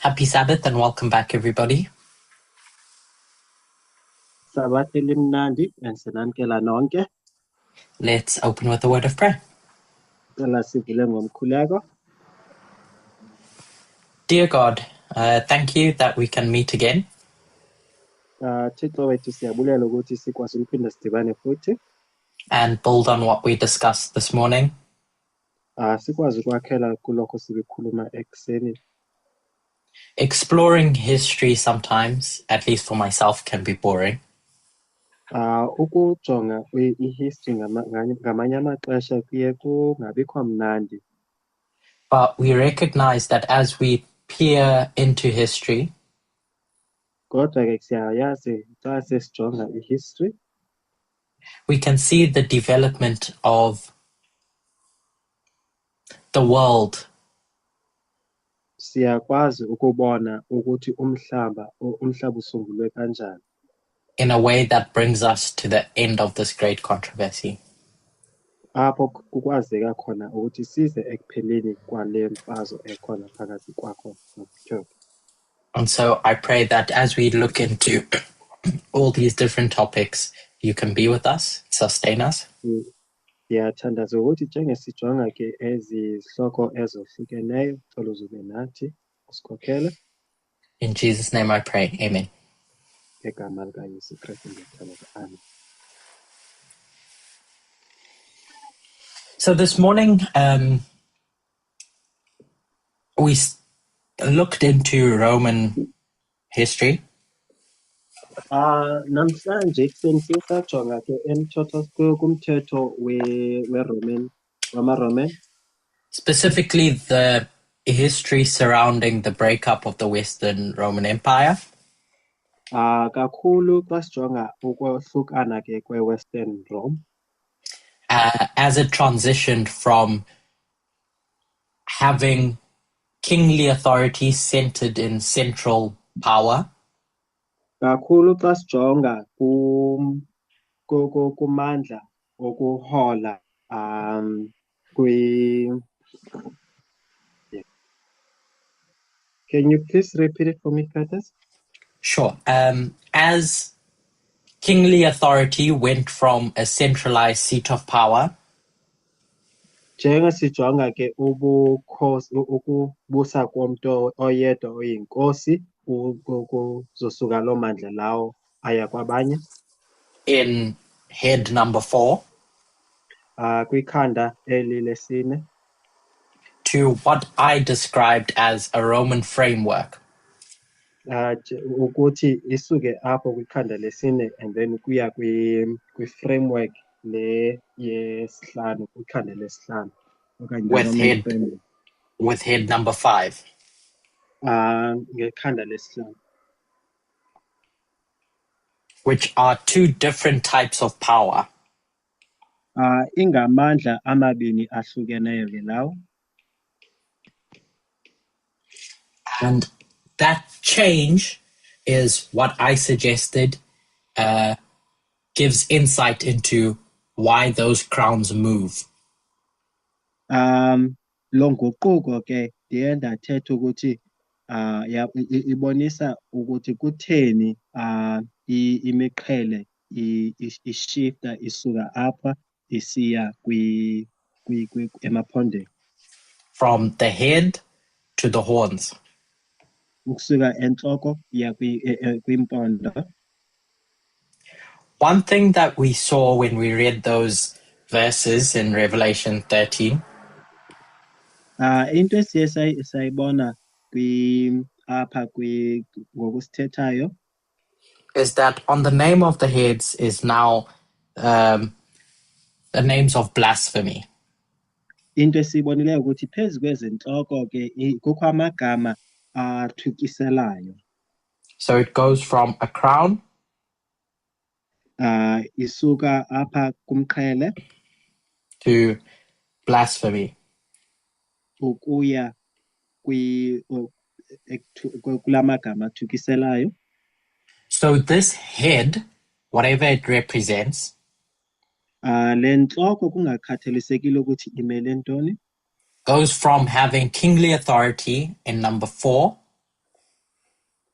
Happy Sabbath and welcome back, everybody. Sabath elimnandi senamkela nonke. Let's open with a word of prayer. Cela sivule ngomkhuleko. Dear God, thank you that we can meet again. Thixo wethu siyabulela ukuthi sikwazi ukuphinda sidibane futhi. And build on what we discussed this morning. Sikwazi ukwakhela kulokho sikukhuluma ekuseni. Exploring history sometimes, at least for myself, can be boring. Ukujonga i-history ngamanye amaxesha kuye kungabikho mnandi. But we recognize that as we peer into history, Kodwa ke siyayazi xa sesijonga i-history, we can see the development of the world siyakwazi ukubona ukuthi umhlaba usungulwe kanjani. in a way that brings us to the end of this great controversy. Apho kukwazeka khona ukuthi size ekupheleni kwale mfazwe ekhona phakathi kwakho nobuThixo. And so I pray that as we look into all these different topics, you can be with us, sustain us. Ndiyathandaza ukuthi njengesijonga ke ezi zihloko ezohlukeneyo cela uzube nathi usikhokhele. In Jesus' name I pray, amen. Ngegama likaYesu Kristu ndiyathandaza, amen. So this morning, we looked into Roman history. Namhlanje ekuseni sisajonga ke kumthetho wama-Roman. Specifically the history surrounding the breakup of the Western Roman Empire. Kakhulu xa sijonga ukwahlukana ke kwe-Western Rome. As it transitioned from having kingly authority centered in central power Kakhulu xa sijonga kumandla okuhola Can you please repeat it for me, Curtis? Sure. As kingly authority went from a centralized seat of power Njengasijonga ke ukubusa komntu oyedwa oyinkosi kuzosuka loo mandla lawo aya kwabanye. In head number 4 kwikhanda eli lesine, to what I described as a Roman framework. ukuthi isuke apho kwikhanda lesine and then kuya kwi-framework le yesihlanu, kwikhanda lesihlanu okanye with head number 5 ngekhanda lesihlanu, which are two different types of power. Ingamandla amabini ahlukeneyo ke lawo. And that change is what I suggested gives insight into why those crowns move. Lo nguquko ke ndiye ndathetha ukuthi ibonisa ukuthi kutheni imiqhele ishifta isuka apha isiya emaphondeni. From the head to the horns. Ukusuka entloko ya kwimpondo. One thing that we saw when we read those verses in Revelation 13 into esiye sayibona apha ngokusithethayo is that on the name of the heads is now the names of blasphemy. Into esiyibonileyo ukuthi phezu kwezintloko ke kukho amagama athukiselayo. So it goes from a crown isuka apha kumqhele to blasphemy. Ukuya kulamagama athukiselayo. So this head, whatever it represents, le ntloko kungakhathalisekile ukuthi imele ntoni, goes from having kingly authority in number 4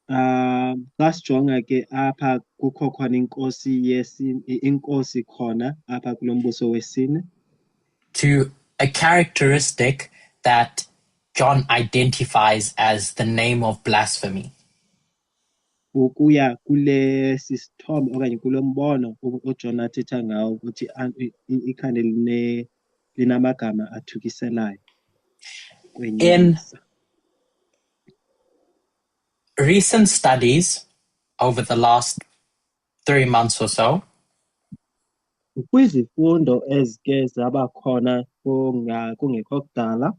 Xa sijonga ke apha kukho khona inkosi khona apha kulo mbuso wesine, to a characteristic that John identifies as the name of blasphemy. ukuya kule sisithombe okanye kulo mbono uJona athetha ngawo ukuthi ikhande linamagama athukiselayo kwenyamisa. Recent studies over the last 3 months or so, Kwizifundo ezike zaba khona kungekho kudala,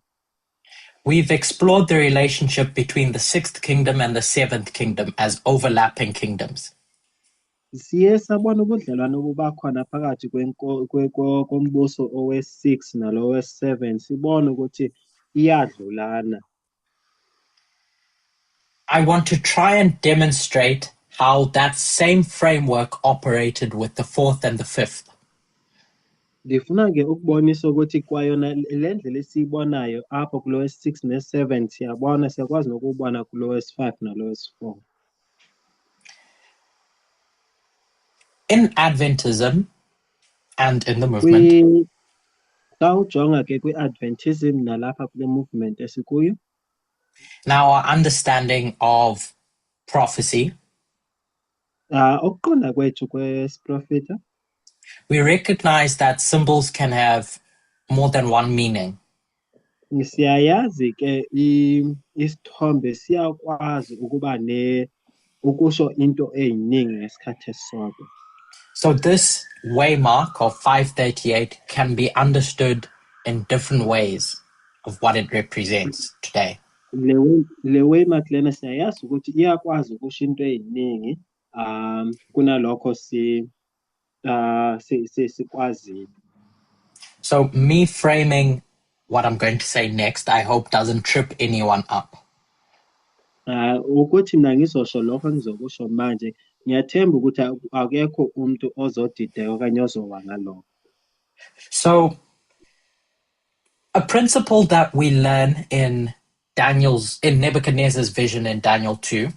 we've explored the relationship between the sixth kingdom and the seventh kingdom as overlapping kingdoms. siye sabona ubudlelwane obuba khona phakathi kombuso owe-6 nalo we-7 sibone ukuthi iyadlulana. I want to try and demonstrate how that same framework operated with the fourth and the fifth. Ndifuna ke ukubonisa ukuthi kwayona le ndlela esiyibonayo apho kulo wesi-6 ne-7 siyakwazi nokubona kulo wesi-5 nalo wesi-4. In Adventism and in the movement, xa ujonga ke kwi-Adventism nalapha kule movement esikuyo, now our understanding of prophecy, ukuqonda kwethu kwesiprofita, we recognize that symbols can have more than one meaning. siyayazi ke isithombe siyakwazi ukuba ukusho into eyiningi ngesikhathi esisodwa. So this waymark of 538 can be understood in different ways of what it represents today. Le waymark lena siyayazi ukuthi iyakwazi ukusho into eyiningi kunalokho sikwaziyo. So me framing what I'm going to say next, I hope doesn't trip anyone up. Ukuthi mina ngizosho lokho engizokusho manje ngiyathemba ukuthi akekho umuntu ozodideka okanye ozowa ngalokho. So a principle that we learn in Nebuchadnezzar's vision in Daniel 2,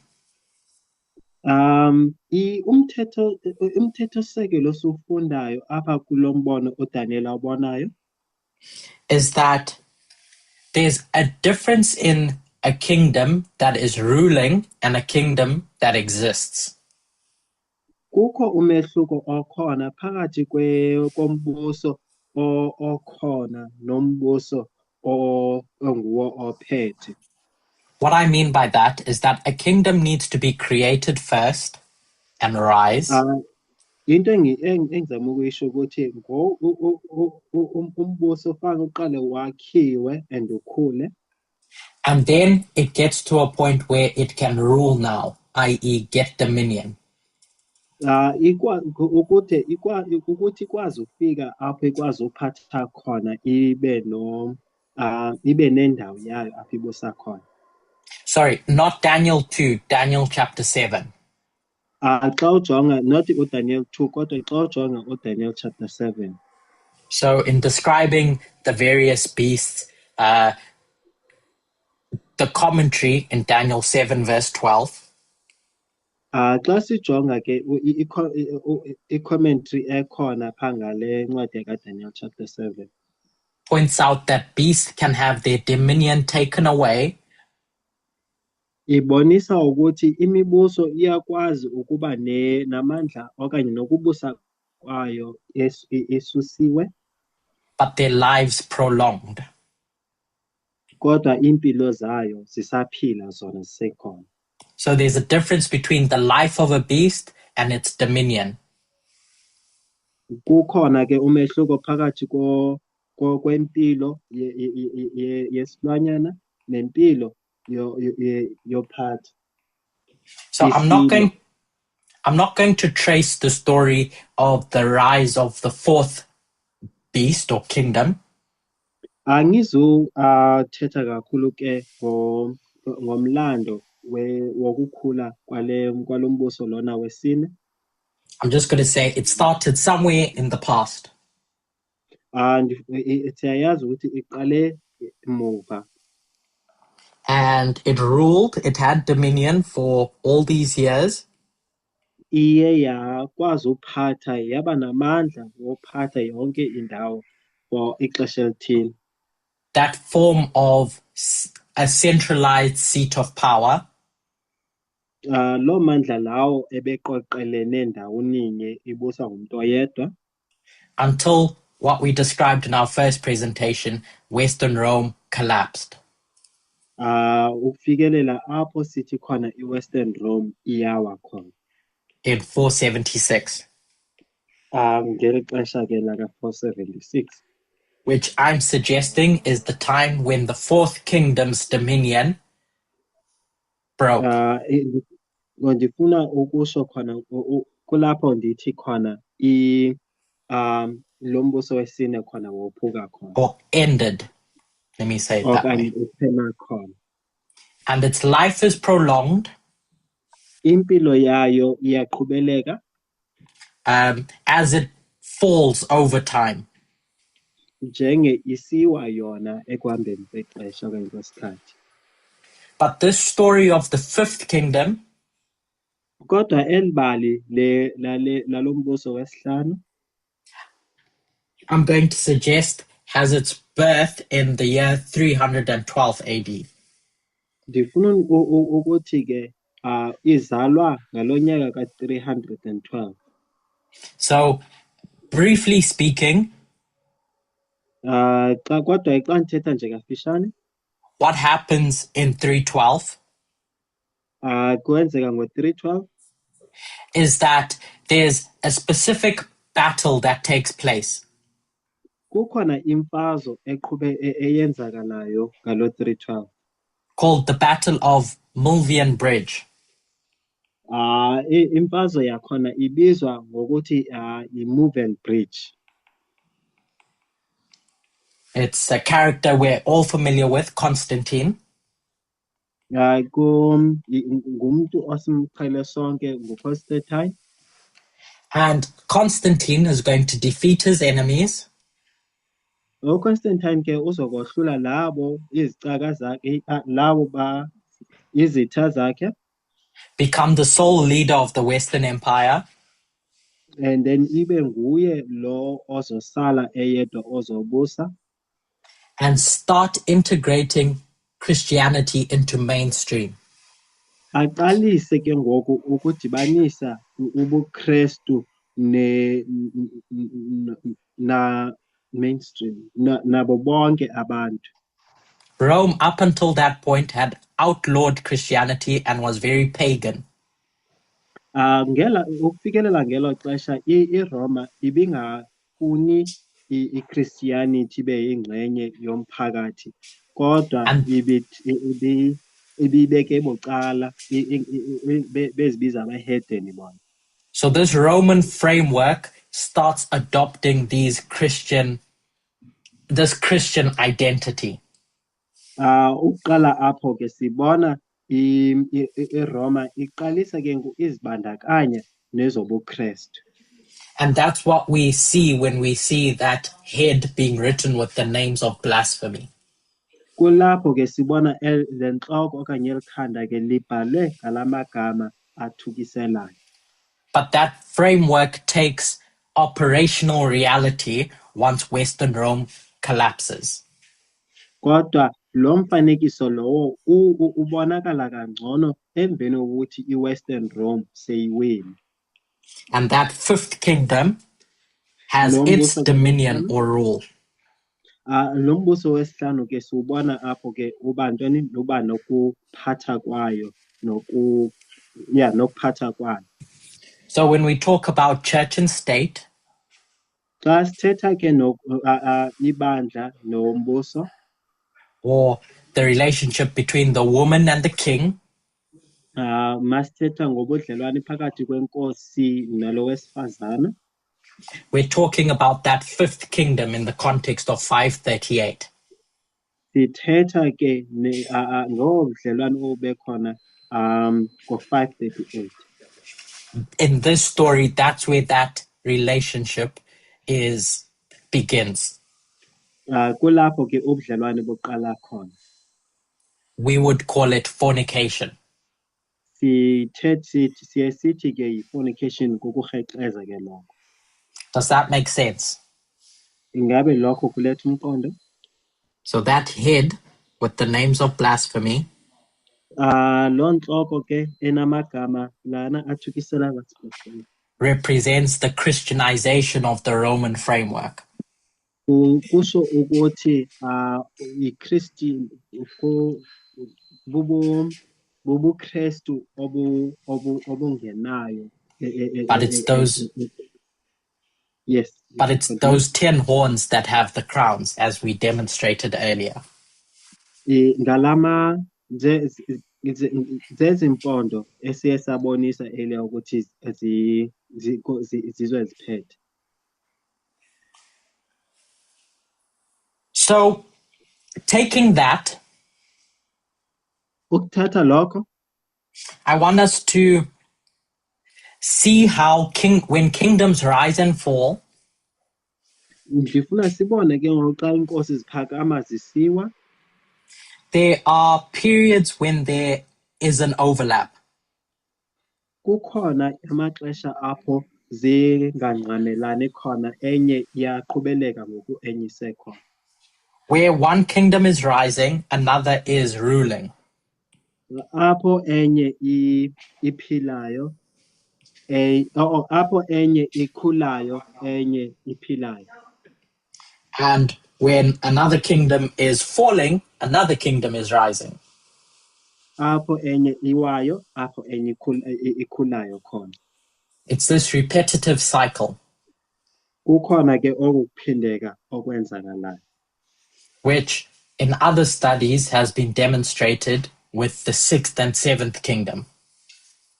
umthetho sekelo osufundayo apha kulo mbono uDaniel awubonayo, is that there's a difference in a kingdom that is ruling and a kingdom that exists. Kukho umehluko okhona phakathi kombuso okhona nombuso onguwo ophethe. What I mean by that is that a kingdom needs to be created first and rise. Into engizama ukuyisho ukuthi umbuso fanele uqale wakhiwe and ukhule. And then it gets to a point where it can rule now, i.e. get dominion. Ukuthi ikwazi ukufika apho ikwazi uphatha khona ibe nendawo yayo apho ibusa khona. Sorry, not Daniel 2, Daniel chapter 7. Xa ujonga not uDaniel 2 kodwa xa ujonga uDaniel chapter 7. So in describing the various beasts, the commentary in Daniel 7 verse 12, xa sijonga ke i-commentary ekhona phangale ncwadi kaDaniel chapter 7 points out that beasts can have their dominion taken away, ibonisa ukuthi imibuso iyakwazi ukuba namandla okanye nokubusa kwayo isusiwe, but their lives prolonged. kodwa impilo zayo zisaphila zona zisekhona. So there's a difference between the life of a beast and its dominion. Kukhona ke umehluko phakathi kwempilo yesilwanyana nempilo yophathi. So I'm not going to trace the story of the rise of the fourth beast or kingdom. Angizutheta kakhulu ke ngomlando wokukhula kwalombuso lona wesine. I'm just going to say it started somewhere in the past. And siyayazi ukuthi iqale emuva. and it ruled, it had dominion for all these years. iye yakwazi uphatha yaba namandla wophatha yonke indawo for ixesha elithile. That form of a centralized seat of power Loo mandla lawo ebeqoqelene ndawoninye ibuswa ngumntu oyedwa until what we described in our first presentation, Western Rome collapsed. ukufikelela apho sithi khona iWestern Rome iyawa khona In 476, ngeli xesha ke laka 476, which I'm suggesting is the time when the Fourth Kingdom's dominion broke. ndifuna ukusho khona kulapho ndithi khona lo mbuso wesine khona wophuka khona Or ended, let me say it that okanye way. uphela khona. And its life is prolonged Impilo yayo iyaqhubeleka as it falls over time. njenge isiwa yona ekuhambeni kwexesha okanye kwesikhathi. But this story of the Fifth Kingdom Kodwa elibali lalo mbuso wesihlanu I'm going to suggest has its birth in the year 312 AD. ndifuna ukuthi ke izalwa ngalo nyaka ka-312. So, briefly speaking, Kodwa xa ndithetha nje kafishane what happens in 312 kwenzeka ngo-312 is that there's a specific battle that takes place. kukhona imfazwe eyenzakalayo ngalo 312 called the Battle of Milvian Bridge. imfazwe yakhona ibizwa ngokuthi yi-Milvian Bridge. It's a character we're all familiar with, Constantine. Ngumntu osimqhele sonke nguConstantine. And Constantine is going to defeat his enemies. uConstantine ke uzokohlula labo izicaka zakhe labo izitha zakhe, become the sole leader of the Western Empire, and then ibe nguye lo ozosala eyedwa ozobusa, and start integrating Christianity into mainstream. aqalise ke ngoku ukudibanisa ubuKrestu na mainstream nabo bonke abantu. Rome, up until that point, had outlawed Christianity and was very pagan. Ukufikelela ngelo xesha iRoma ibingafuni iChristianity ibe yingxenye yomphakathi, kodwa ibibeke bucala bezibiza abahedeni bona. So this Roman framework starts adopting this Christian identity. Uqala apho ke sibona iRoma iqalisa ke izibandakanya nezobuKrestu. And that's what we see when we see that head being written with the names of blasphemy. Kulapho ke sibona le ntloko okanye elikhanda ke libhalwe ngalamagama athukiselayo. But that framework takes operational reality once Western Rome collapses. Kodwa lo mfanekiso lowo ubonakala kangcono emveni kokuthi iWestern Rome seyiwile. And that Fifth Kingdom has its dominion or rule. Lo mbuso wesihlanu ke siwubona apho ke uba nokuphatha kwayo nokuphatha kwayo. So when we talk about church and state, xa sithetha ke ibandla nombuso, or the relationship between the woman and the king, masithetha ngobudlelwane phakathi kwenkosi nalo wesifazana, we're talking about that Fifth Kingdom in the context of 538. sithetha ke ngobudlelwane obekhona ngo-538. In this story, that's where that relationship begins. Kulapho ke ubudlelwane buqala khona. we would call it fornication. siye sithi ke yi-fornication kukurhexeza ke lokho. Does that make sense? Ingabe lokho kuletha umqondo? So that head with the names of blasphemy Loo ntloko ke enamagama lana athukisela kathi represents the Christianization of the Roman framework. kusho ukuthi iKristi bubuKristu obungenayo But it's those yes. But it's those 10 horns that have the crowns, as we demonstrated earlier. Ngalama zezimpondo esiye sabonisa earlier ukuthi zizwe ziphethe. So, taking that, Ukuthatha lokho, I want us to see how when kingdoms rise and fall, ngifuna sibone ke ngoxa inkosi ziphakama zisiwa, there are periods when there is an overlap. Kukhona amaxesha apho zingangqamelani khona enye iyaqhubeleka ngoku enye isekhona. Where one kingdom is rising, another is ruling. Apho enye iphilayo, apho enye ikhulayo, enye iphilayo. And when another kingdom is falling, another kingdom is rising. Apho enye iwayo, apho enye ikhulayo khona. It's this repetitive cycle. Kukhona ke okuphindeka okwenzakalayo. Which in other studies has been demonstrated with the 6th and 7th kingdom.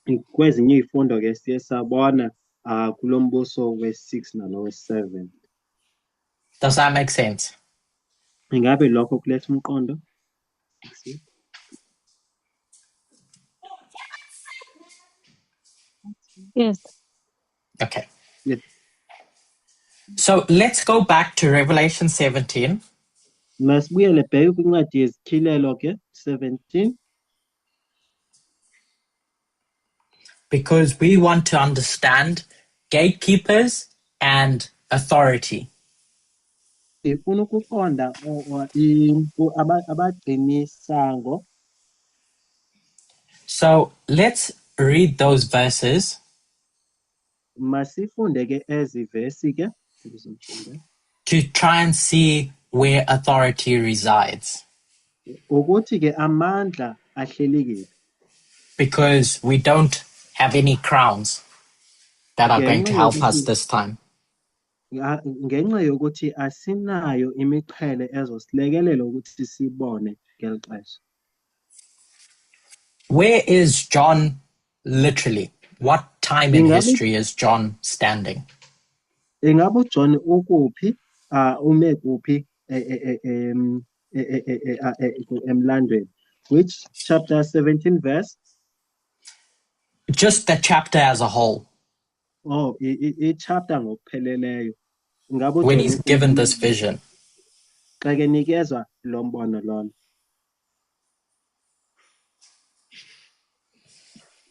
Kwezinye izifundo ke siye sabona kulombuso we-6 nalo-7. Does that make sense? Ingabe lokho kuletha umqondo? Yes. Okay. Yes. So let's go back to Revelation 17. Masibuyele bheke kwincwadi yezityhilelo ke 17. Because we want to understand gatekeepers and authority. Ifuna ukuqonda abagcinisango. So let's read those verses. Masifunde ke ezi vesi ke to try and see where authority resides. ukuthi ke amandla ahlelikile. Because we don't have any crowns that are going to help us this time. Ngenxa yokuthi asinayo imiqhele ezosilekelela ukuthi sibone ngeli xesha. Where is John literally? What time in history is John standing? Ingabe uJohn ukuphi ume kuphi emlandweni? Which chapter 17 verse? Just the chapter as a whole. Oh, chapter ngokupheleleyo. When he's given this vision. Xa ke nikezwa lo mbono lona.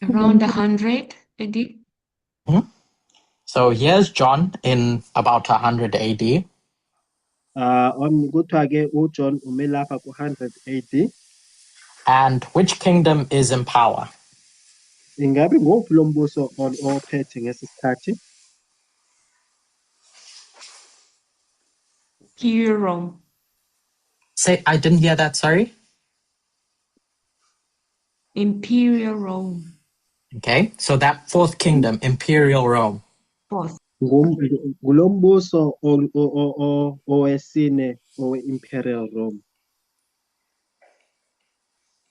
Around 100 AD. Mm-hmm. So here's John in about 100 AD. Kuthiwa ke uJohn ume lapha ku-100 AD. And which kingdom is in power? Ingabe ngophi lo mbuso ophethe ngesi sikhathi? Imperial Rome. Say, I didn't hear that, sorry? Imperial Rome. Okay, so that fourth kingdom, Imperial Rome. Fourth. Ngulo mbuso owesine owe-Imperial Rome.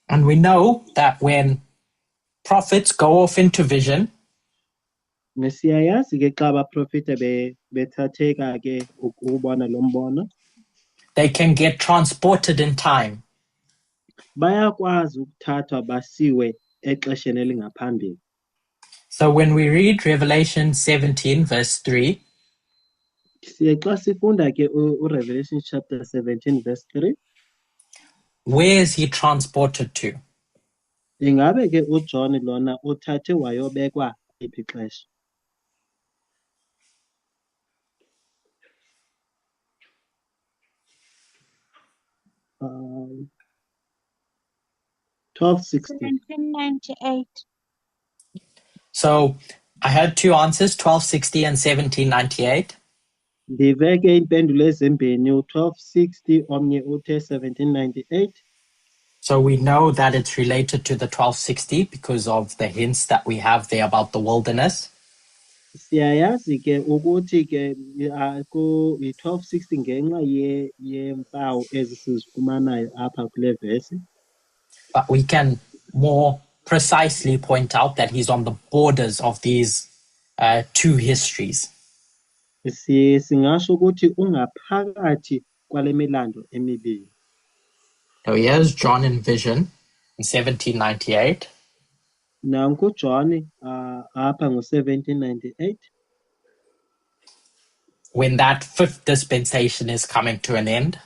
And we know that when prophets go off into vision, Siyayazi ke xa abaprofita bethatheka ke ukubona lo mbono, they can get transported in time. Bayakwazi ukuthathwa basiwe exesheni elingaphambili. So when we read Revelation 17 verse 3, siye xa sifunda ke uRevelation chapter 17 verse 3, Where is he transported to? Ingabe ke uJohn lona uthathe wayobekwa iphi ixesha? Um, 1260. 1798. So I had two answers, 1260 and 1798. Ndiveke impendulo ezimbini, u-1260 omnye uthe 1798. So we know that it's related to the 1260 because of the hints that we have there about the wilderness. Siyayazi ke ukuthi ke i-1260 ngenxa yeempawu ezi sizifumanayo apha kule vesi. But we can more precisely point out that he's on the borders of these two histories. Singasho ukuthi ungaphakathi kwale milando emibili. So here's John in vision in 1798. Nanku uJohn apha ngo-1798 when that fifth dispensation is coming to an end.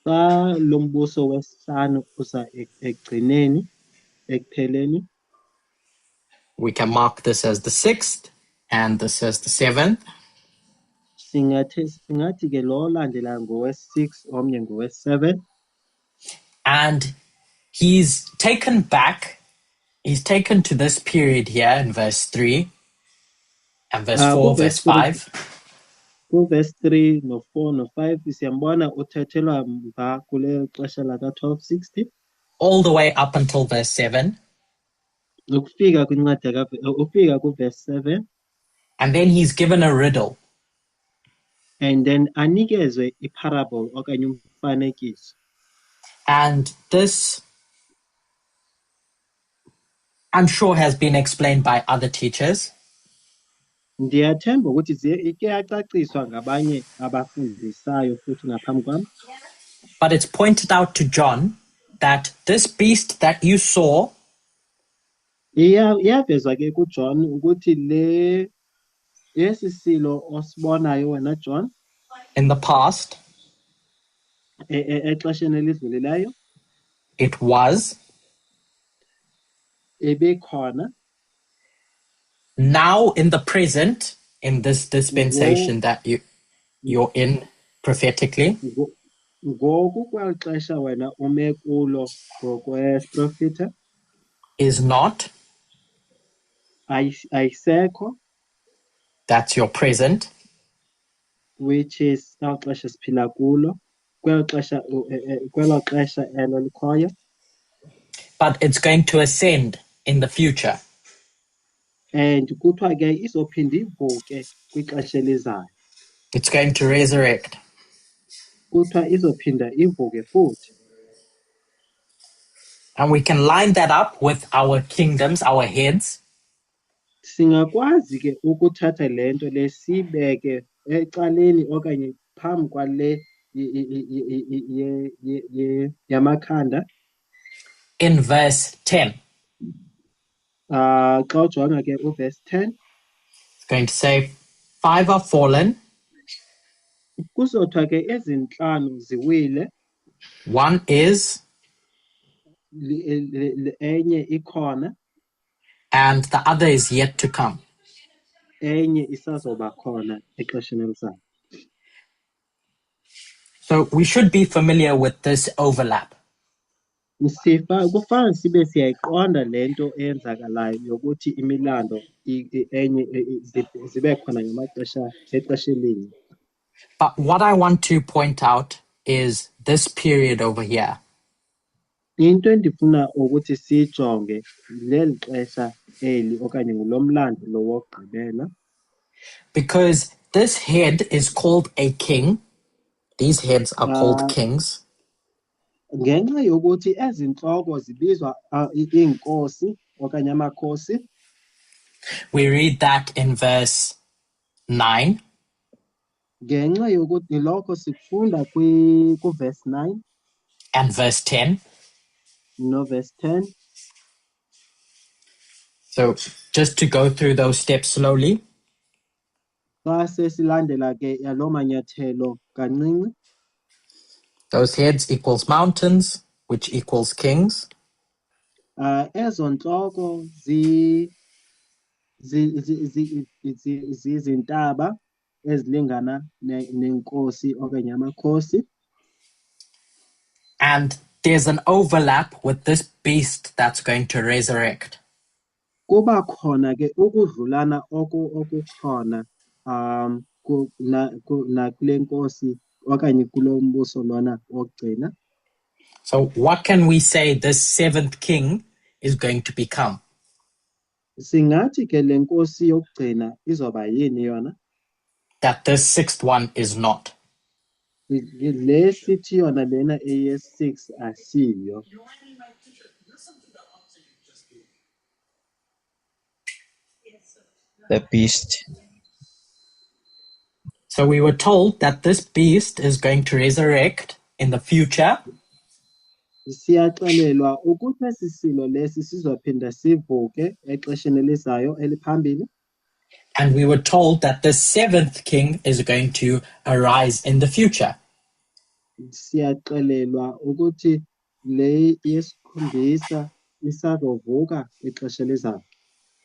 xa lo mbuso wesihlanu uza ekugcineni, ekupheleni. We can mark this as the sixth and this as the seventh. Singathi ke lo olandelayo ngowe-6 omnye ngowe-7. And he's taken back, he's taken to this period here in verse 3 and verse 4, verse 5. Ku-verse 3 no-4 no-5 siyambona uthethelwa mva kule xesha laka-1260 all the way up until verse 7. ukufika ufika ku-verse 7, and then he's given a riddle. and then anikezwe i-parable okanye umfanekiso. And this, I'm sure, has been explained by other teachers. Ndiyathemba ukuthi ike yacaciswa ngabanye abafundisayo futhi ngaphambi kwam. But it's pointed out to John that this beast that you saw Iyavezwa ke kuJohn ukuthi esi silo osibonayo wena John in the past, exesheni elidlulileyo it was, ebekhona, now in the present, in this dispensation that you're in prophetically, ngoku kweli xesha wena ume kulo ngokwesiprofita, is not. ayisekho, That's your present. which is eli xesha siphila kulo, kwelo xesha elo likhoyo. But it's going to ascend in the future. And kuthiwa ke izophinda ivuke kwixesha elizayo. It's going to resurrect. Kuthiwa izophinda ivuke futhi. And we can line that up with our kingdoms, our heads. Singakwazi ke ukuthatha le nto le sibeke ecaleni okanye phambi kwale yamakhanda. In verse 10, Xa ujonga ke uverse 10 it's going to say, 5 are fallen, kuzothiwa ke ezintlanu ziwile, 1 is, enye ikhona, and the other is yet to come. enye isazoba khona exesheni elizayo. So we should be familiar with this overlap. Kufana sibe siyayiqonda le nto eyenzakalayo yokuthi imilando enye zibe khona exesha elinye. But what I want to point out is this period over here. Into endifuna ukuthi siyijonge leli xesha eli okanye ngulo mlando lo wokugqibela. Because this head is called a king. These heads are called kings. Ngenxa yokuthi ezi ntloko zibizwa iinkosi okanye amakhosi. We read that in verse 9. Ngenxa yokuthi lokho sikufunda ku-verse 9 and verse 10. no verse 10. So just to go through those steps slowly. Xa sesilandela ke yalo manyathelo kancinci. Those heads equals mountains, which equals kings. Ezo nhloko zizintaba ezilingana nenkosi okanye amakhosi. And there's an overlap with this beast that's going to resurrect. Kuba khona ke ukudlulana okukhona nakule nkosi okanye kulo mbuso lona wokugcina. So what can we say this seventh king is going to become? Singathi ke le nkosi yokugcina izoba yini yona? That this sixth one is not. Le sithi yona lena eye-6 asiyo. The beast. So we were told that this beast is going to resurrect in the future. Siyaxelelwa ukuthi esi silo lesi sizophinda sivuke exesheni elizayo eliphambili. And we were told that the seventh king is going to arise in the future. Siyaxelelwa ukuthi le yesikhombisa isazovuka exesha elizayo.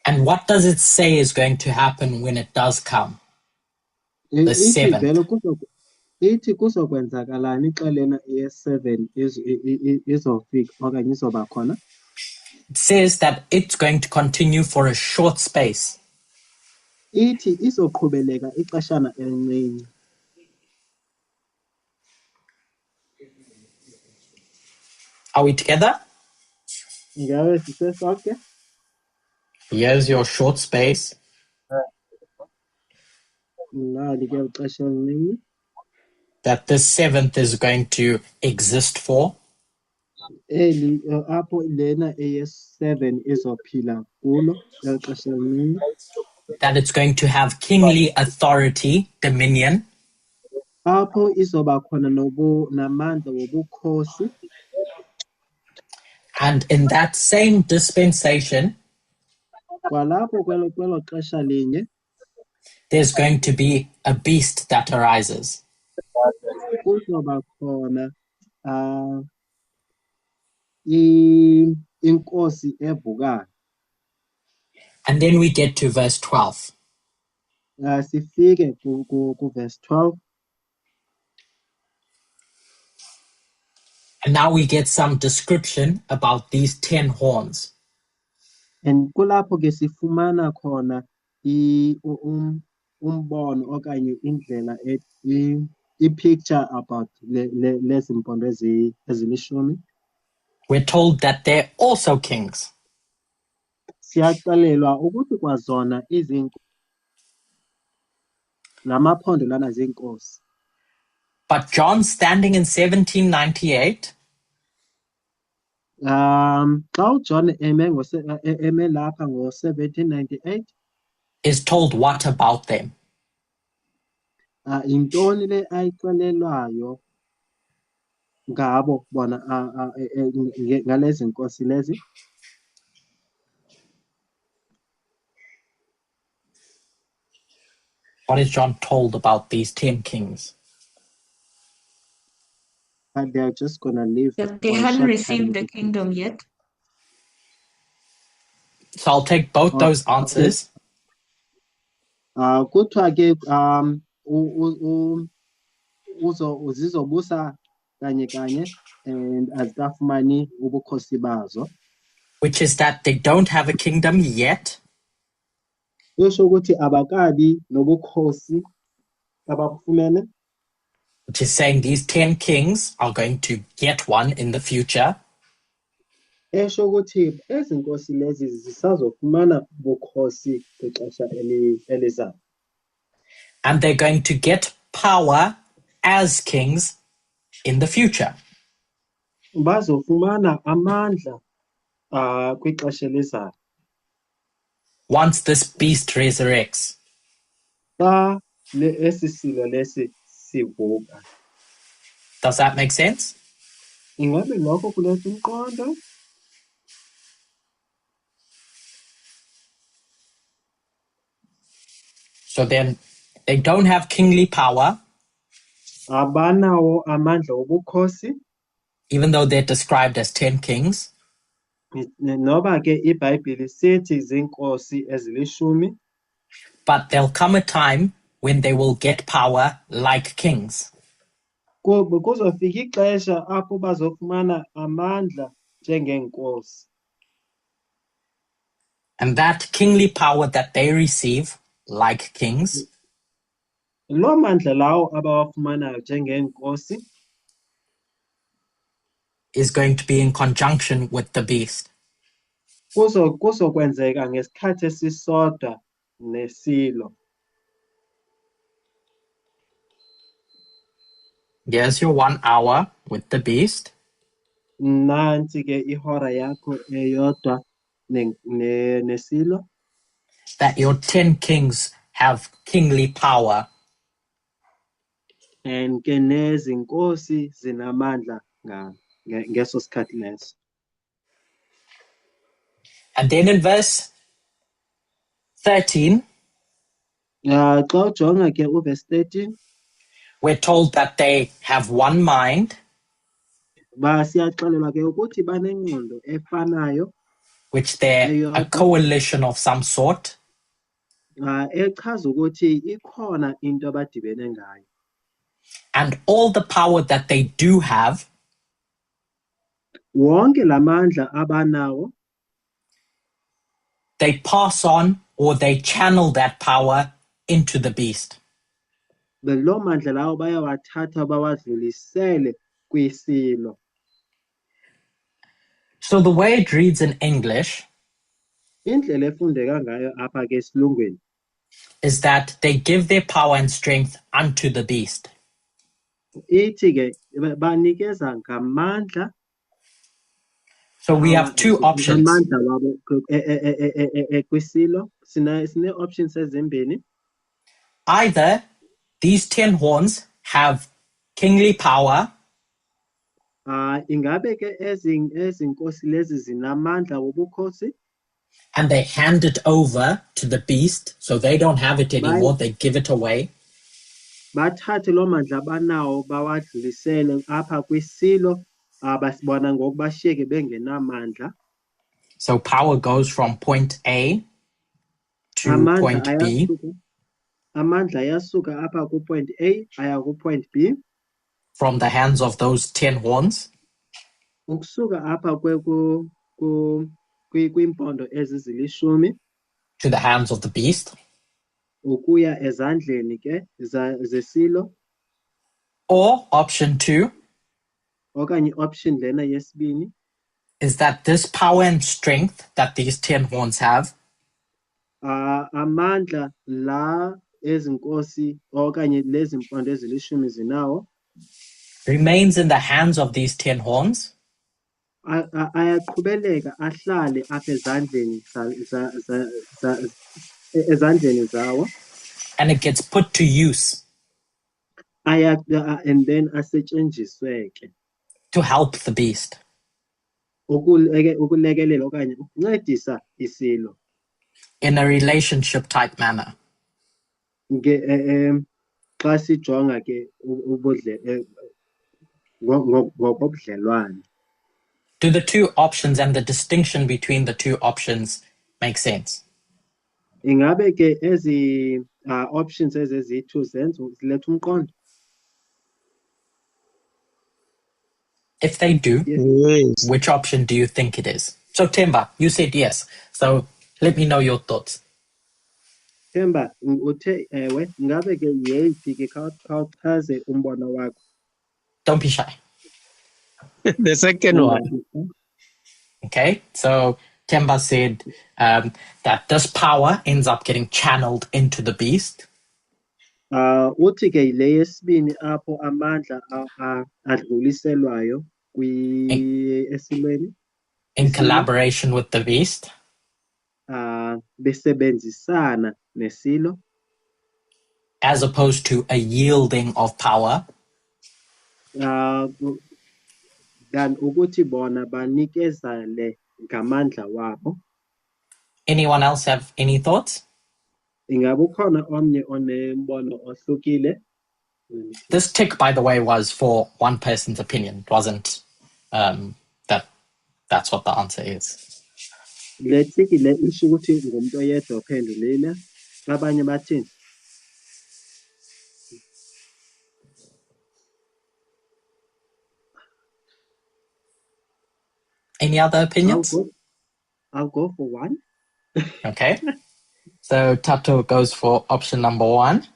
And what does it say is going to happen when it does come? The seventh. Ithi kuzokwenzakalani xa lena eye-7 izofika okanye izoba khona? It says that it's going to continue for a short space. Ithi izoqhubeleka ixeshana elincinci. Are we together? Ngabe sisesonke? Here's your short space. Nali ke ixesha elincinci. That the seventh is going to exist for. Eli apho lena eye-7 izophila kulo ixesha elincinci. That it's going to have kingly authority, dominion. Apho izoba khona namandla wobukhosi. And in that same dispensation, Kwalapho kwelo xesha linye there's going to be a beast that arises. kuzoba khona inkosi evukayo. And then we get to verse 12. Sifike ku verse 12. And now we get some description about these 10 horns. And kulapho ke sifumana khona umbono okanye indlela i-picture about lezi mpondo ezilishumi. We're told that they're also kings. Siyaxelelwa ukuthi kwazona lamaphondo lana zinkosi. But John, standing in 1798, Xa uJohn eme lapha ngo-1798, is told what about them? intoni le ayixelelwayo ngabo bona ngalezi nkosi lezi? What is John told about these 10 kings? But they're just gonna live. That they hadn't received the kingdom yet. So I'll take both those answers. Kuthiwa ke zizobusa kanye kanye and azikafumani ubukhosi bazo. Which is that they don't have a kingdom yet. Kusho ukuthi abakabi nobukhosi abafumene. Which is saying these 10 kings are going to get one in the future. Esho ukuthi ezinkosi lezi zisazofumana ubukhosi kwixesha elizayo. And they're going to get power as kings in the future. Bazofumana amandla kwixesha elizayo. Once this beast resurrects. Xa esi silo lesi sivuka. Does that make sense? Ingabe lokho kuletha umqondo? So then they don't have kingly power. abanawo amandla obukhosi, even though they're described as 10 kings. noba ke iBhayibheli sithi zinkosi ezilishumi, But there'll come a time when they will get power like kings. kuzofika ixesha apho bazofumana amandla njengeenkosi. And that kingly power that they receive, like kings, Loo mandla lawo abawafumanayo njengeenkosi is going to be in conjunction with the beast. kuzokwenzeka ngesikhathi esisodwa nesilo. Here's your 1 hour with the beast. Nansi ke ihora yakho eyodwa nesilo. That your 10 kings have kingly power. And ke nezinkosi zinamandla ngeso sikhathi leso. And then in verse 13, Xa ujonga ke uverse 13, we're told that they have one mind, siyaxelelwa ke ukuthi banengqondo efanayo, which they're a coalition of some sort. echaza ukuthi ikhona into abadibene ngayo. And all the power that they do have, Wonke lamandla abanawo, they pass on or they channel that power into the beast. lo mandla lawo bayawathatha bawadlulisele kwisilo. So the way it reads in English Indlela efundeka ngayo apha ke esilungwini is that they give their power and strength unto the beast. ithi ke banikeza ngamandla. So we have two options. Amandla wabo kwisilo sine options ezimbini. Either these 10 horns have kingly power, Ingabe ke ezinkosi lezi zinamandla wobukhosi, and they hand it over to the beast, so they don't have it anymore, they give it away. Bathathe lo mandla banawo bawadlulisele apha kwisilo, basibona ngoku bashiyeke bengenamandla. So power goes from point A to point B. Amandla ayasuka apha ku-point A aya ku-point B. From the hands of those 10 horns. Ukusuka apha kwiimpondo ezizilishumi. To the hands of the beast. Ukuya ezandleni ke zesilo. Or option 2. Okanye option lena yesibini. Is that this power and strength that these 10 horns have, amandla la ezinkosi okanye lezi mpondo ezilishumi zinawo, remains in the hands of these 10 horns, ayaqhubeleka ahlale apha ezandleni zawo, and it gets put to use, and then asetshenziswe ke to help the beast, ukulekelela okanye ukuncedisa isilo, in a relationship type manner. Xa sijonga ke ngobudlelwane. Do the two options and the distinction between the two options make sense? Ingabe ke ezi options eziyi-2 ziletha umqondo? If they do, Yes. which option do you think it is? So Themba, you said yes. So let me know your thoughts. Themba, uthe ewe, ngabe ke yeyiphi ke khawuchaze umbono wakho? Don't be shy. The second one. Okay, so Themba said that this power ends up getting channeled into the beast. Uthi ke le yesibini apho amandla adluliselwayo esilweni. In collaboration with the beast. Besebenzisana nesilo. As opposed to a yielding of power. Than ukuthi bona banikezale ngamandla wabo. Anyone else have any thoughts? Ingabe ukhona omnye onembono ohlukile? This tick, by the way, was for one person's opinion. It wasn't that's what the answer is. Le tiki le isho ukuthi ngumuntu oyedwa ophendulile. Abanye bathini? Any other opinions? I'll go for one. Okay. So Tato goes for option number 1.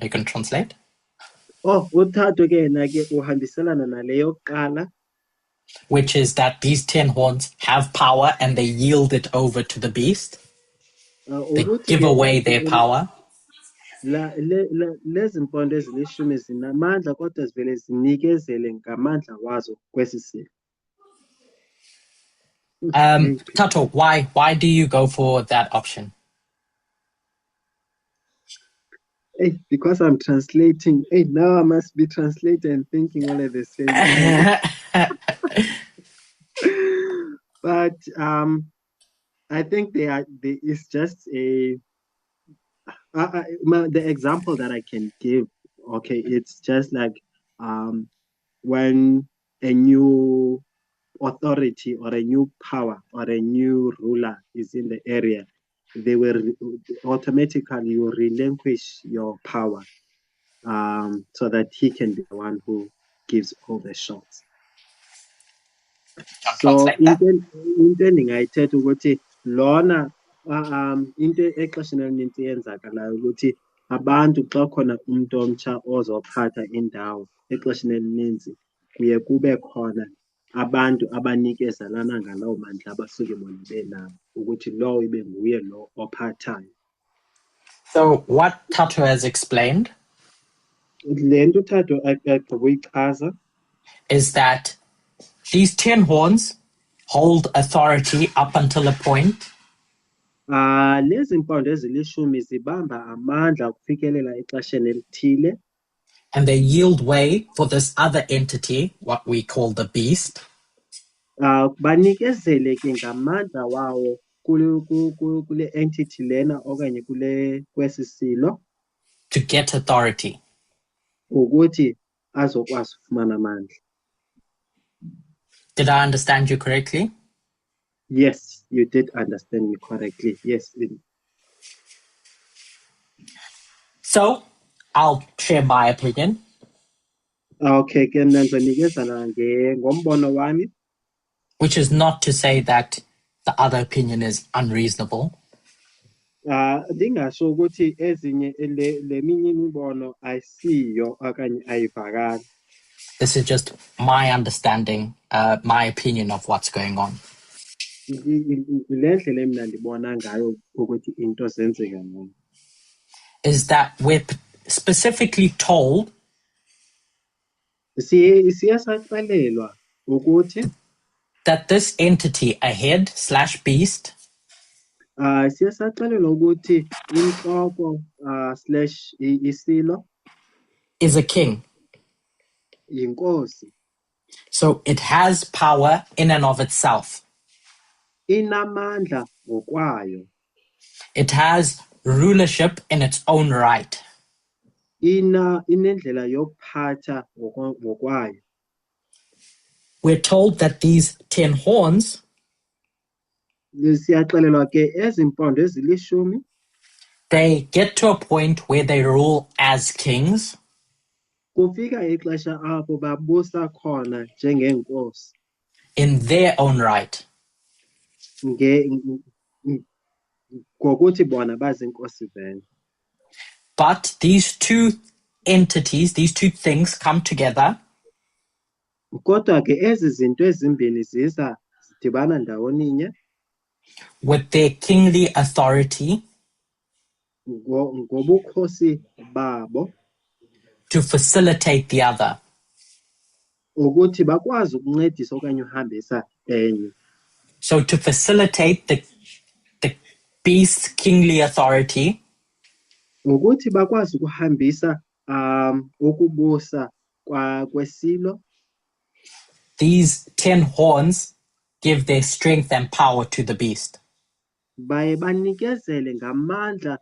You can translate. Oh, uThatho ke yena ke uhambiselana naleyo kuqala. Which is that these 10 horns have power and they yield it over to the beast. They give away their power. Lezi mpondo ezilishumi zinamandla kodwa zivele zinikezele ngamandla wazo kwesisilo. Tato, why do you go for that option? Hey, because I'm translating. Hey, now I must be translating and thinking all at the same time. But I think there is just the example that I can give. Okay, it's just like when a new authority or a new power or a new ruler is in the area, they will automatically you relinquish your power so that he can be the one who gives all the shots. So into endingayithetha ukuthi lona into exesheni elinintsi eyenzakalayo ukuthi abantu xa khona umuntu omtsha ozophatha indawo exesheni elininzi kuye kube khona abantu abanikezelana ngalawo mandla abasuke bona benawo ukuthi lowo ibe nguye lo ophathayo. So what Tato has explained le nto uThatho agqibuyichaza is that these 10 horns hold authority up until a point. Lezi mpondo ezilishumi zibamba amandla ukufikelela exesheni elithile. And they yield way for this other entity, what we call the beast. Banikezele ke ngamandla wawo kule entity lena okanye kwesisilo. To get authority. Ukuthi azokwazi ufumana amandla. Did I understand you correctly? Yes, you did understand me correctly. Yes. So, I'll share my opinion. Okay, ke ndizonikezana ngombono wami. Which is not to say that the other opinion is unreasonable. Ndingasho ukuthi ezinye leminye imibono ayisiyo okanye ayivakali. This is just my understanding, my opinion of what's going on. Le ndlela mina ndibona ngayo ukuthi into zenzeka ngayo. Is that we're specifically told siyasaxelelwa ukuthi that this entity, a head/beast, siyasaxelelwa ukuthi inhloko slash isilo is a king. Yinkosi. So it has power in and of itself. Inamandla ngokwayo. It has rulership in its own right. Inendlela yokuphatha ngokwayo. We're told that these 10 horns siyaxelelwa ke ezimpondo ezilishumi they get to a point where they rule as kings. Kufika ixesha apho babusa khona njengeenkosi. In their own right. Ngokuthi bona bazinkosi vele. But these two entities, these two things come together. Kodwa ke ezi zinto ezimbini ziza zidibana ndawoninye. With their kingly authority. Ngobukhosi babo. To facilitate the other. Ukuthi bakwazi ukuncedisa okanye uhambisa enye. So to facilitate the beast's kingly authority. Ukuthi bakwazi ukuhambisa ukubusa kwesilo. These 10 horns give their strength and power to the beast. baye banikezele ngamandla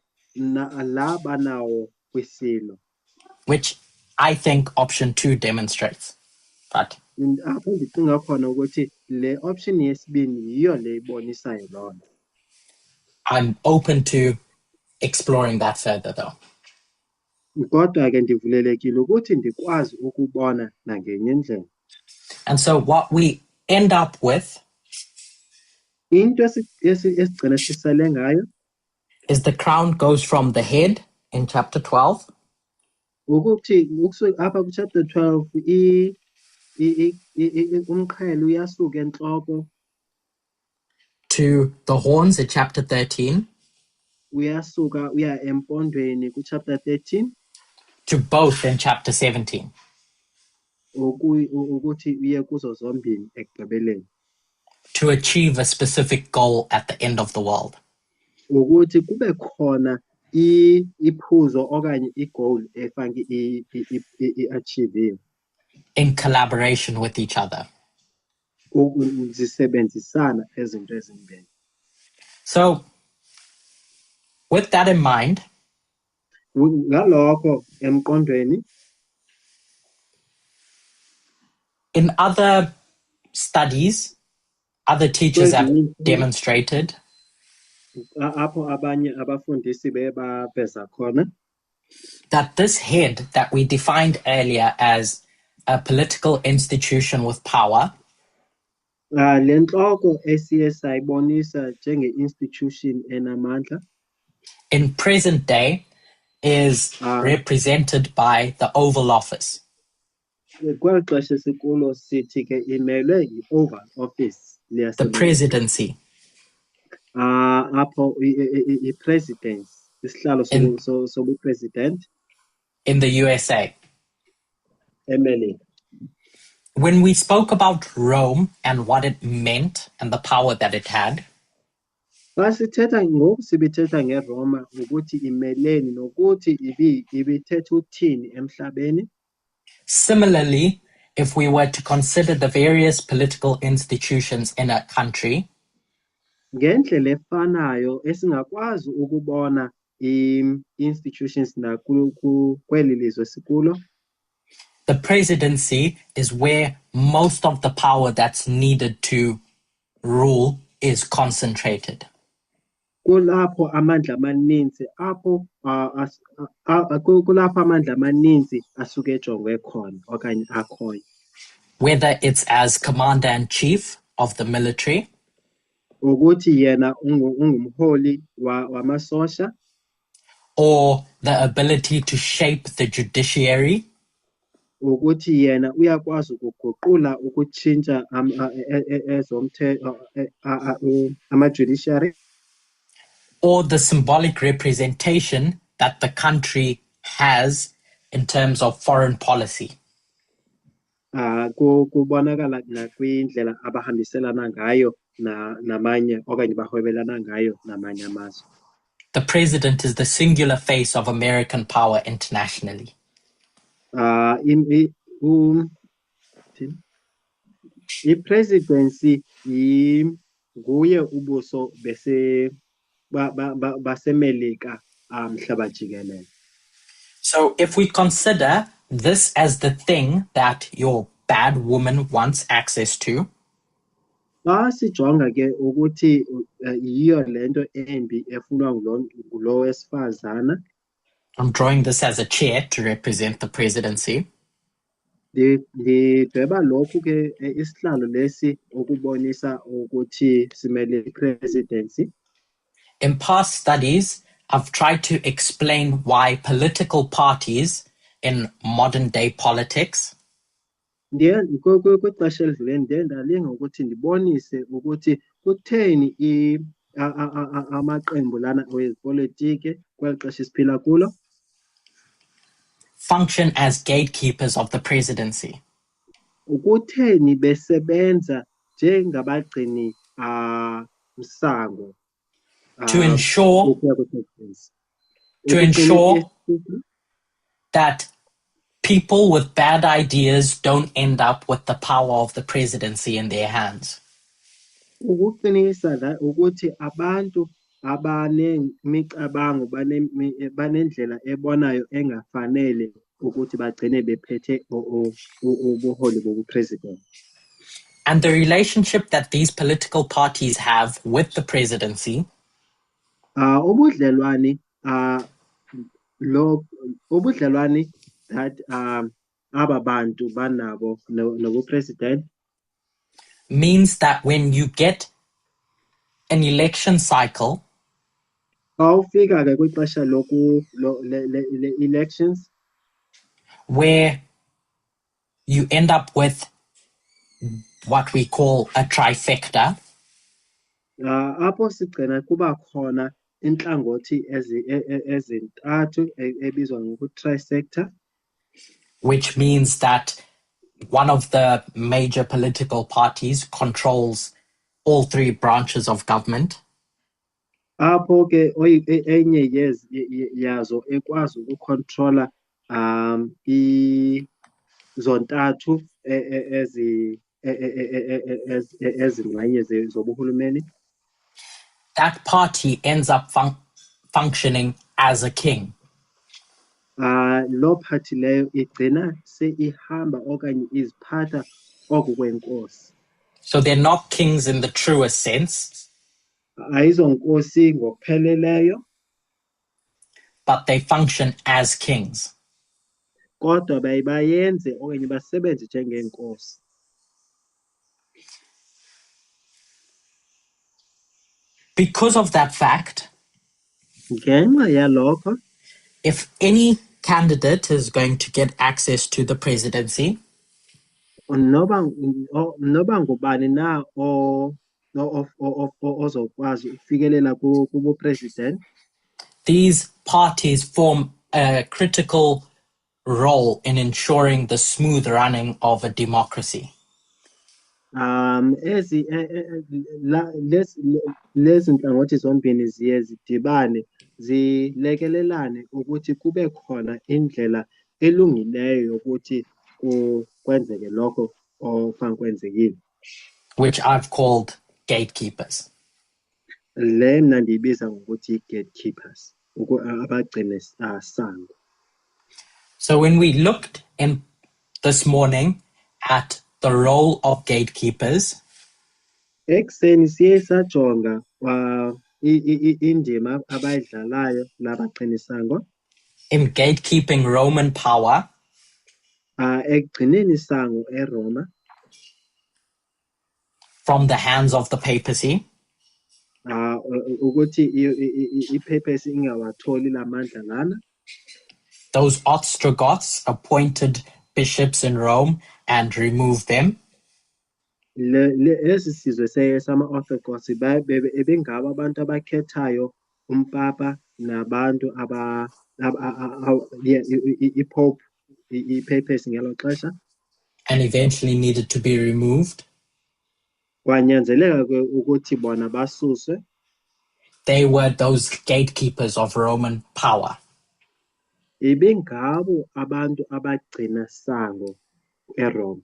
la banawo kwisilo. which I think option 2 demonstrates. But Apho ndicinga khona ukuthi le option yesibini yiyo le ibonisayo loo nto. I'm open to exploring that further though. Kodwa ke ndivulelekile ukuthi ndikwazi ukubona nangenye indlela. And so what we end up with Into esigcina sisale ngayo is the crown goes from the head in chapter 12 ukuthi apha ku-chapter 12 umqhele uyasuka entloko to the horns in chapter 13 uyasuka uya empondweni ku-chapter 13 to both in chapter 17. ukuthi uye kuzo zombini ekugqibeleni. To achieve a specific goal at the end of the world. Ukuthi kube khona iphuzo okanye i-goal efanele i-achieve in collaboration with each other. Zisebenzisana ezinto ezimbini. So with that in mind, ngalokho emqondweni, in other studies, other teachers have demonstrated apho abanye abafundisi beveza khona that this head that we defined earlier as a political institution with power le ntloko esiye sayibonisa njenge-institution enamandla in present day is represented by the Oval Office. Kweli xesha sikulo sithi ke imelwe yi-Oval Office. The presidency. Apho i-presidents, isihlalo sobu-president. In the USA. eMelika. When we spoke about Rome and what it meant and the power that it had, ngoku sibithetha ngeRoma ukuthi imeleni nokuthi ibithetha uthini emhlabeni. Similarly, if we were to consider the various political institutions in a country, ngendlela efanayo esingakwazi ukubona institutions kweli lizwe sikulo, the presidency is where most of the power that's needed to rule is concentrated. Kulapho amandla amaninzi asuke ejongwe khona okanye akhoyo. Whether it's as commander-in-chief of the military, ukuthi yena ungumholi wamasosha, or the ability to shape the judiciary, ukuthi yena uyakwazi ukuguqula ukutshintsha ama-judiciary, or the symbolic representation that the country has in terms of foreign policy. Kubonakala nakwindlela abahambiselana ngayo namanye okanye bahwebelana ngayo namanye amazwe. The president is the singular face of American power internationally. I-presidency nguye ubuso basemelika mhlaba jikelele. So if we consider this as the thing that your bad woman wants access to, sijonga ke ukuthi yiyo lento embi efunwa ngulo wesifazana. I'm drawing this as a chair to represent the presidency. Ndidweba lokhu ke isihlalo lesi ukubonisa ukuthi simele i-presidency. In past studies, I've tried to explain why political parties in modern day politics kwixesha elidlule ndiye ndalinga ukuthi ndibonise ukuthi kutheni amaqembu lana wezepolitiki kweli xesha esiphila kulo function as gatekeepers of the presidency. Ukutheni besebenza njengabagcini msango to ensure that people with bad ideas don't end up with the power of the presidency in their hands. Ukuqinisa ukuthi abantu abanemicabango banendlela ebonayo engafanele ukuthi bagcine bephethe ubuholi bobu-president. And the relationship that these political parties have with the presidency ubudlelwane that aba bantu banabo nobu-president means that when you get an election cycle, awufika-ke kwixesha le-elections where you end up with what we call a trifecta, apho sigcina kuba khona inhlangothi ezintathu ebizwa ngoku-trisector, which means that one of the major political parties controls all three branches of government. Apho ke enye yazo ekwazi ukucontrola zontathu ezingxenye zobuhulumeni. That party ends up functioning as a king. Lo party leyo igcina ihamba okanye iziphatha okwenkosi. So they're not kings in the truest sense, ayizonkosi ngokupheleleyo, but they function as kings. Kodwa bayenze okanye basebenze njengeenkosi. Because of that fact, ngenxa yalokho, if any candidate is going to get access to the presidency, noba ngubani na ozokwazi ukufikelela kubu-president, these parties form a critical role in ensuring the smooth running of a democracy. lezi nhlangothi zombini ziye zidibane zilekelelane ukuthi kube khona indlela elungileyo yokuthi kwenzeke lokho okufanele kwenzekile, which I've called gatekeepers. Le mina ndiyibiza ngokuthi gatekeepers, abagcine sango. So when we looked in this morning at the role of gatekeepers, Ekuseni siye sajonga indima abayidlalayo labagcini sango in gatekeeping Roman power, ekugcineni sango eRoma from the hands of the papacy, ukuthi ipapacy ingawatholi lamandla lana. those Ostrogoths appointed bishops in Rome and removed them. Esi sizwe sama-Orthodox ebengabo abantu abakhethayo umpapa nabantu ipope ipapacy ngelo xesha, and eventually needed to be removed. Kwanyanzeleka ke ukuthi bona basuswe. They were those gatekeepers of Roman power. Ibingabo abantu abagcina sango eRome.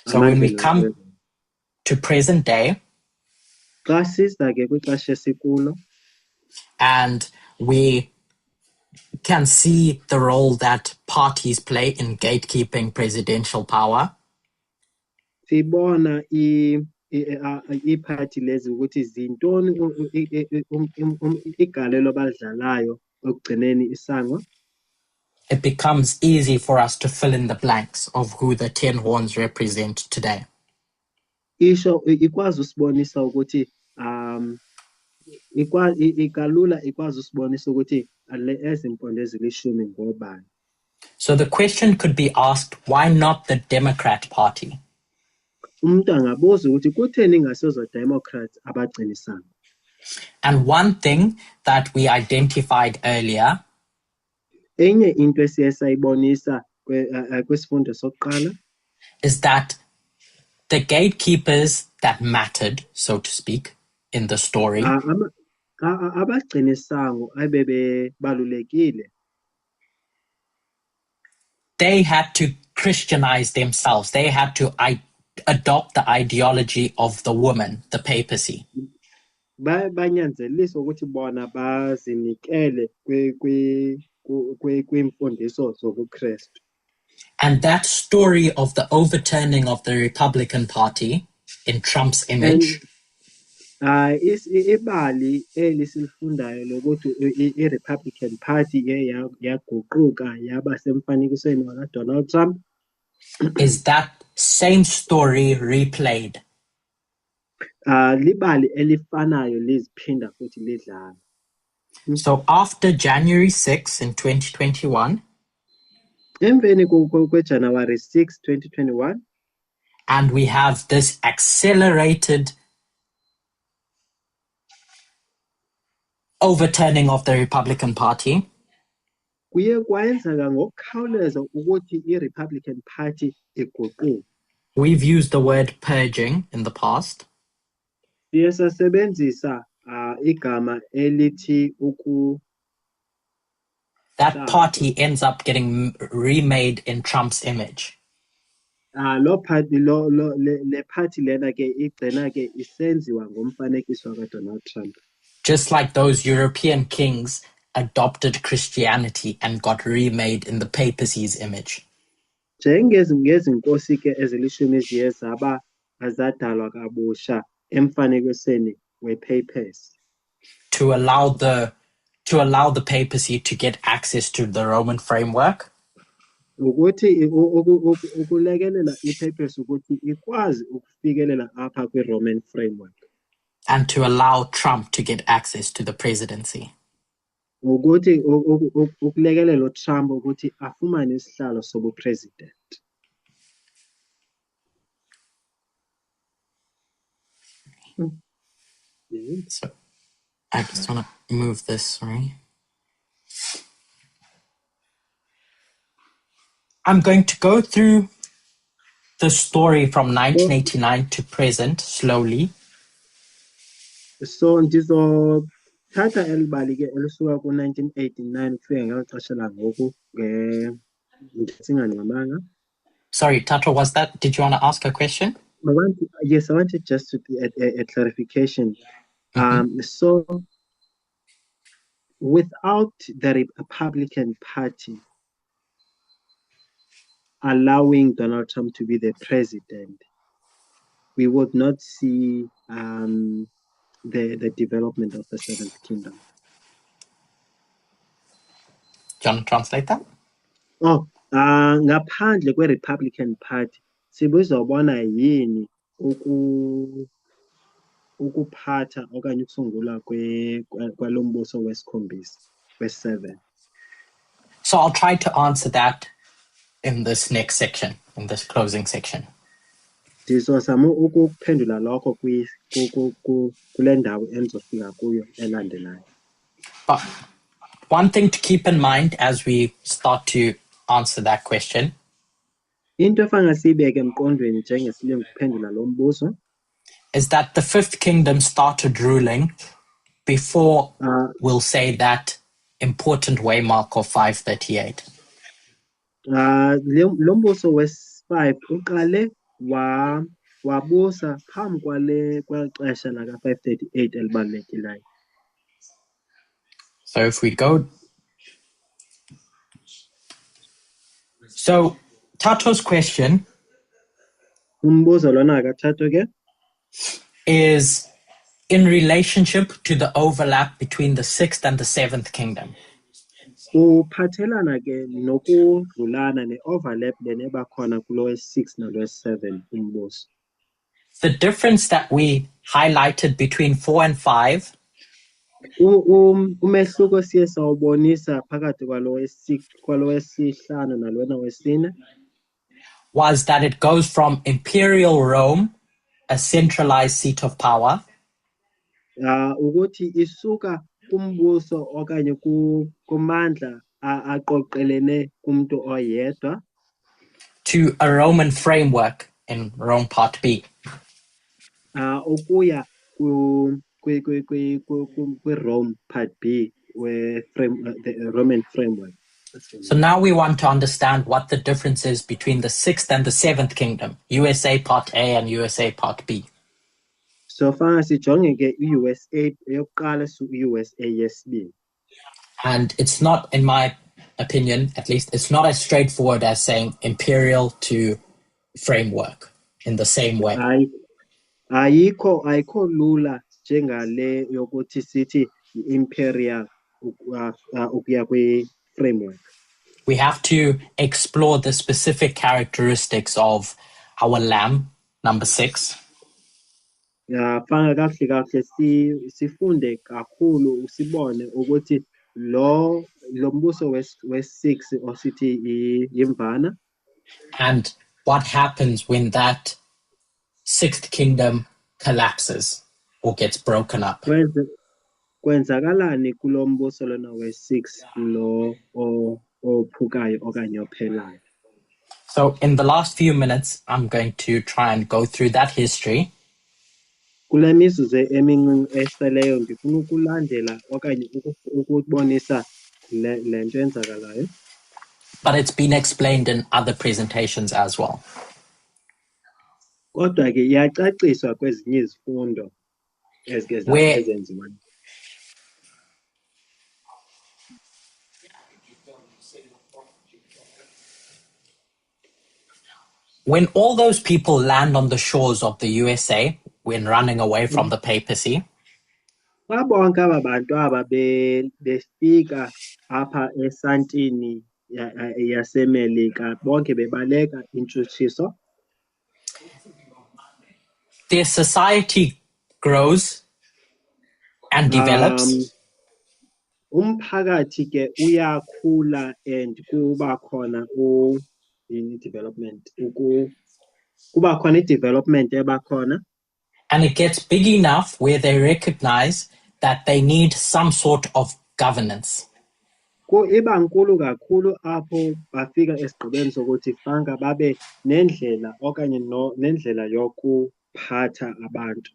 So when we come to present day, xa siza ke kwixesha esikulo, and we can see the role that parties play in gatekeeping presidential power, sibona iiphathi lezi ukuthi zintoni igalelo abadlalayo ekugcineni isango. it becomes easy for us to fill in the blanks of who the 10 horns represent today. Isho ikwazi usibonisa ukuthi ikalula ikwazi usibonisa ukuthi ezimpondo ezilishumi ngobani. So the question could be asked, why not the Democrat Party? Umuntu angabuza ukuthi kutheni ingasezo Democrats abagcina sango. And one thing that we identified earlier Enye into esiye sayibonisa kwisifundo sokuqala is that the gatekeepers that mattered, so to speak, in the story abagcina sango abebebalulekile, they had to Christianize themselves. They had to adopt the ideology of the woman, the papacy. banyanzelisa ukuthi bona bazinikele kwimfundiso zobuKristu. And that story of the overturning of the Republican Party in Trump's image Ibali elisifundayo lokuthi i-Republican Party yaguquka yaba semfanekisweni wakaDonald Trump is that same story replayed. Libali elifanayo liziphinda futhi lidlala. So after January 6 in 2021, Emveni kweJanuary 6, 2021, and we have this accelerated overturning of the Republican Party. Kuye kwayenzeka ngokukhawuleza ukuthi i-Republican Party iguquke. We've used the word purging in the past. Siye sasebenzisa igama elithi That party ends up getting remade in Trump's image. le party lena ke igcina ke isenziwa ngomfanekiso kaDonald Trump. Just like those European kings adopted Christianity and got remade in the papacy's image. Ngezinkosi ke ezilishumi eziye zadalwa kabusha emfanekisweni wepapacy. To allow the papacy to get access to the Roman framework. Ukuthi ukulekelela ipapacy ukuthi ikwazi ukufikelela apha kwi-Roman framework. And to allow Trump to get access to the presidency. Ukuthi ukulekelela uTrump ukuthi afumane isihlalo sobupresident. So I just want to move this, sorry. I'm going to go through the story from 1989 to present slowly. So ndizothatha elibali ke elisuka ku-1989 kufika ngelo xesha langoku singangxamanga. Sorry, Tato, did you want to ask a question? Yes, I wanted just to a clarification. So without the Republican Party allowing Donald Trump to be the president, we would not see the development of the Seventh Kingdom. Do you want to translate that? Ngaphandle kwe-Republican Party sibuzobona yini ukuphatha okanye ukusungulwa kwalo mbuso wesikhombisa wesi-7. So I'll try to answer that in this next section, in this closing section. Ndizozama ukuphendula lokho kule ndawo endizofika kuyo elandelayo. But one thing to keep in mind as we start to answer that question Into efanele siyibeke emqondweni njengesilingo ukuphendula lo mbuzo is that the Fifth Kingdom started ruling before we'll say that important waymark of 538. Lo mbuso wesi-5 uqale wabusa phambi kwexesha laka-538 elibalulekileyo. So if we go... So Tato's question Umbuzo lona kaThato ke is in relationship to the overlap between the 6th and the 7th kingdom. Uphathelana ke nokudlulana ne-overlap lena ebakhona kulo wesi-6 nalo wesi-7 umbuso. The difference that we highlighted between 4 and 5 umehluko siye sawubonisa phakathi kwalo wesi-5 nalona wesi-4 was that it goes from imperial Rome, a centralized seat of power, ukuthi isuka kumbuso okanye kumandla aqoqelene kumuntu oyedwa to a Roman framework in Rome Part B. Ukuya kwi-Rome Part B, the Roman framework. So now we want to understand what the difference is between the 6th and the 7th kingdom, USA Part A and USA Part B. So far sijonge ke i-USA eyokuqala i-USA yesibili. And it's not, in my opinion, at least, it's not as straightforward as saying imperial to framework in the same way. Ayikho lula njengale yokuthi sithi imperial ukuya kwi-framework. We have to explore the specific characteristics of our lamb, number 6. Fanga kahle sifunde kakhulu sibone ukuthi lo mbuso we-6 osithi yimvana. And what happens when that 6th kingdom collapses or gets broken up. Kwenzakalani kulo mbuso lona we-6 lo ophukayo okanye ophelayo? So in the last few minutes, I'm going to try and go through that history. Kule mizuzu emincinci eseleyo ndifuna ukulandela okanye ukubonisa le nto enzakalayo. But it's been explained in other presentations as well. Kodwa ke iyacaciswa kwezinye izifundo ezenziwayo. When all those people land on the shores of the USA when running away from the papacy, bonke aba bantu aba befika apha esantini yasemelika bonke bebaleka intshutshiso, their society grows and develops. Umphakathi ke uyakhula and kuba khona development kuba khona i-development ebakhona. And it gets big enough where they recognize that they need some sort of governance. Iba nkulu kakhulu apho bafika esigqibeni sokuthi fanga babe nendlela okanye nendlela yokuphatha abantu.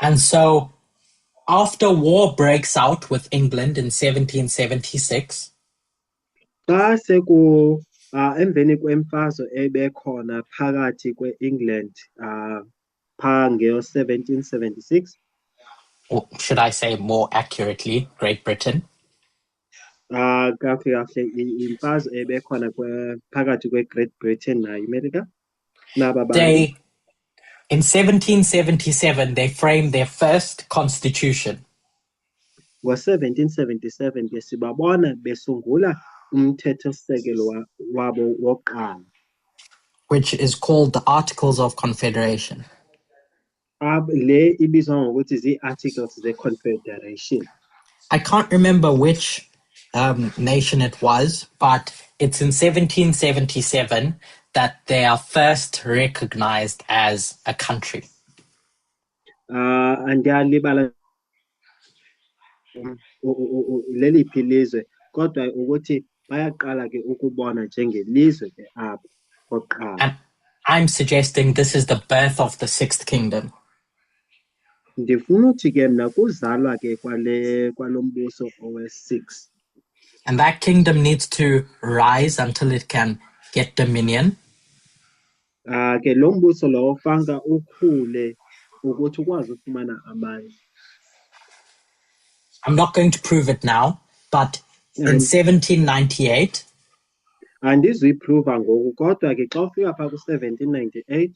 And so after war breaks out with England in 1776, Xa emveni kwemfazwe ebekhona phakathi kwe-England pha ngeyo-1776, or should I say more accurately, Great Britain, kahle imfazwe ebekhona phakathi kwe-Great Britain nayi-America. In 1777, they framed their first constitution. Ngo-1777 ke sibabona besungula umthetho-sekelo wabo wokuqala, which is called the Articles of Confederation. Le ibizwa ngokuthi zii-Articles ze-Confederation. I can't remember which nation it was, but it's in 1777 that they are first recognized as a country. Andiyalibala leliphi ilizwe kodwa ukuthi bayaqala ke ukubona njengelizwe ke apho oqala. And I'm suggesting this is the birth of the 6th kingdom. Ndifuna uthi ke mna kuzalwa ke kwalo mbuso owe-6. And that kingdom needs to rise until it can get dominion. Ke lo mbuso lo fanga ukhule ukuthi ukwazi ufumana amandla. I'm not going to prove it now, but in 1798, andizuyiprova ngoku kodwa ke xa ufika phaa ku-1798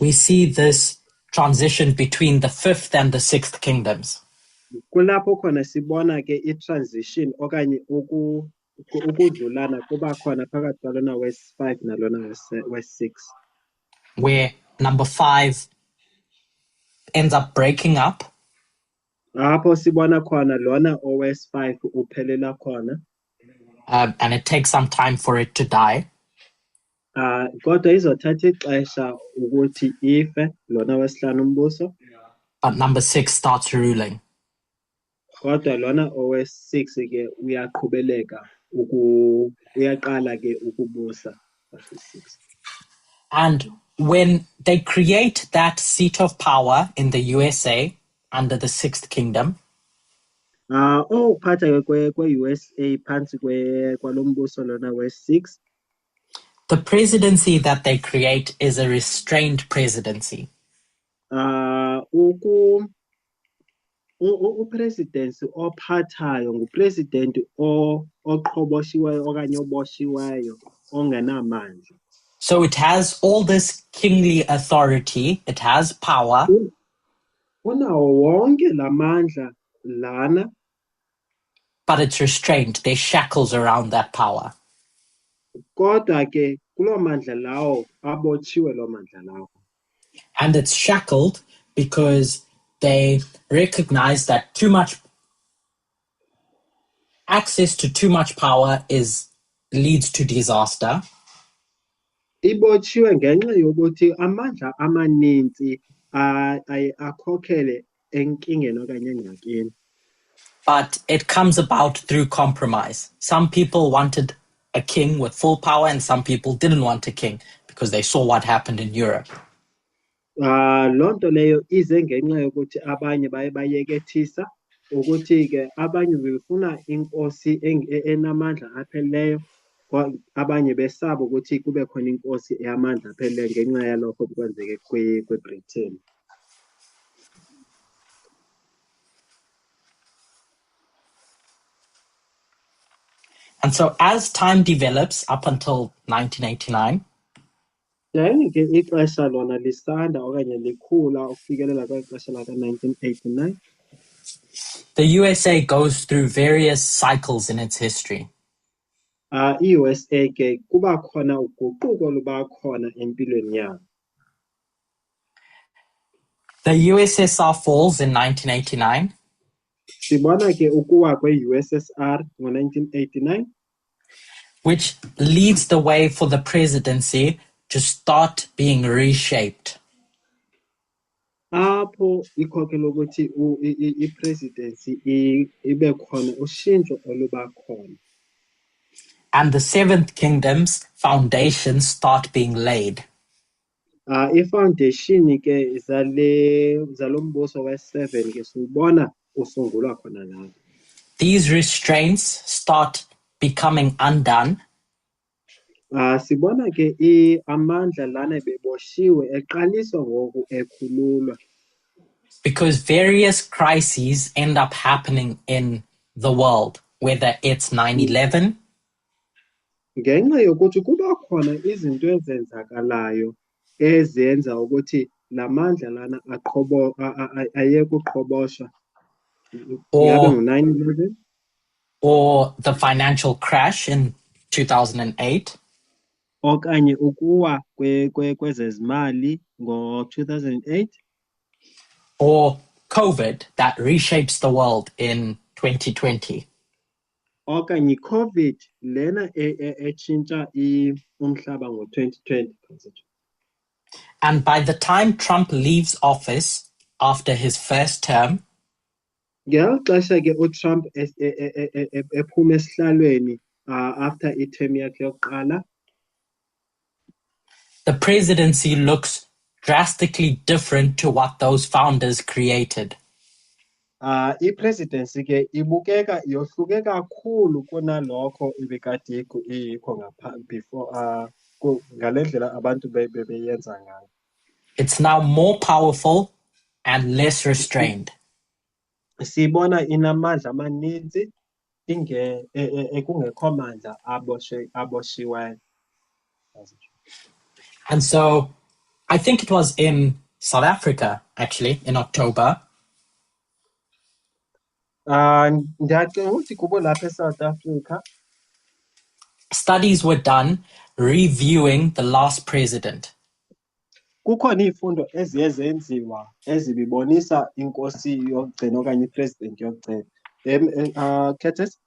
we see this transition between the 5th and the 6th kingdoms. Kulapho khona sibona ke i-transition okanye ukudlulana kuba khona phakathi kwalona wes-5 nalona wes-6, where number 5 ends up breaking up. Apho sibona khona lona owes-5 uphelela khona. And it takes some time for it to die. Kodwa izothatha ixesha ukuthi ife lona wesihlanu umbuso. But number 6 starts ruling. Kodwa lona owes-6 ke uyaqhubeleka uyaqala ke ukubusa. And when they create that seat of power in the USA under the 6th kingdom, ukuphatha kwe-USA phantsi kwalo mbuso lona wes-6, the presidency that they create is a restrained presidency. upresidency ophathayo ngupresidenti oqhoboshiweyo okanye oboshiweyo ongenamandla. So it has all this kingly authority, it has power, Unawo wonke lamandla lana, but it's restrained. There's shackles around that power. kodwa ke kuloo mandla lawo abotshiwe loo mandla lawo. And it's shackled because they recognize that access to too much power leads to disaster. Ibotshiwe ngenxa yokuthi amandla amaninzi akhokhele enkingeni okanye engxakini. But it comes about through compromise. Some people wanted a king with full power and some people didn't want a king because they saw what happened in Europe. Loo nto leyo ize ngenxa yokuthi abanye baye bayekethisa ukuthi ke abanye befuna inkosi enamandla apheleleyo, abanye besaba ukuthi kube khona inkosi eyamandla apheleleyo ngenxa yalokho kwenzeke kweBritain. And so as time develops up until 1989, ke ixesha lona lisanda okanye likhula ukufikelela kwexesha laka-1989, the USA goes through various cycles in its history. i-USA ke kuba khona uguquko oluba khona empilweni yabo. The USSR falls in 1989. Sibona ke ukuwa kwe-USSR ngo-1989, which leads the way for the presidency to start being reshaped. apho ikhokhela ukuthi i-presidency ibe khona ushintsho oluba khona. And the Seventh Kingdom's foundations start being laid. I-foundation ke zalo mbuso we-7 ke siwubona usungulwa khona lapho. These restraints start becoming undone. Sibona ke amandla lana beboshiwe eqaliswa ngoku ekhululwa. Because various crises end up happening in the world, whether it's 9/11, Ngenxa yokuthi kuba khona izinto ezenzakalayo ezenza ukuthi lamandla lana ayeke uqhoboshwa. Ngabe ngo-9/11 or the financial crash in 2008, okanye ukuwa kwezezimali ngo-2008, or COVID that reshapes the world in 2020. okanye i-COVID lena etshintsha umhlaba ngo-2020. And by the time Trump leaves office after his first term, ngelo xesha ke uTrump ephuma esihlalweni after i-term yakhe yokuqala, the presidency looks drastically different to what those founders created. I-presidency ke ibukeka yohluke kakhulu kunalokho ibikade ikho before ngale ndlela abantu beyenza ngayo. It's now more powerful and less restrained. Sibona inamandla amaninzi kungekho mandla aboshiweyo. And so I think it was in South Africa, actually, in October. Ndiyacinga ukuthi kubo lapha eSouth Africa, studies were done reviewing the last president. Kukhona izifundo eziye zenziwa ezibibonisa inkosi yokugcina okanye ipresident yokugcina. Curtis,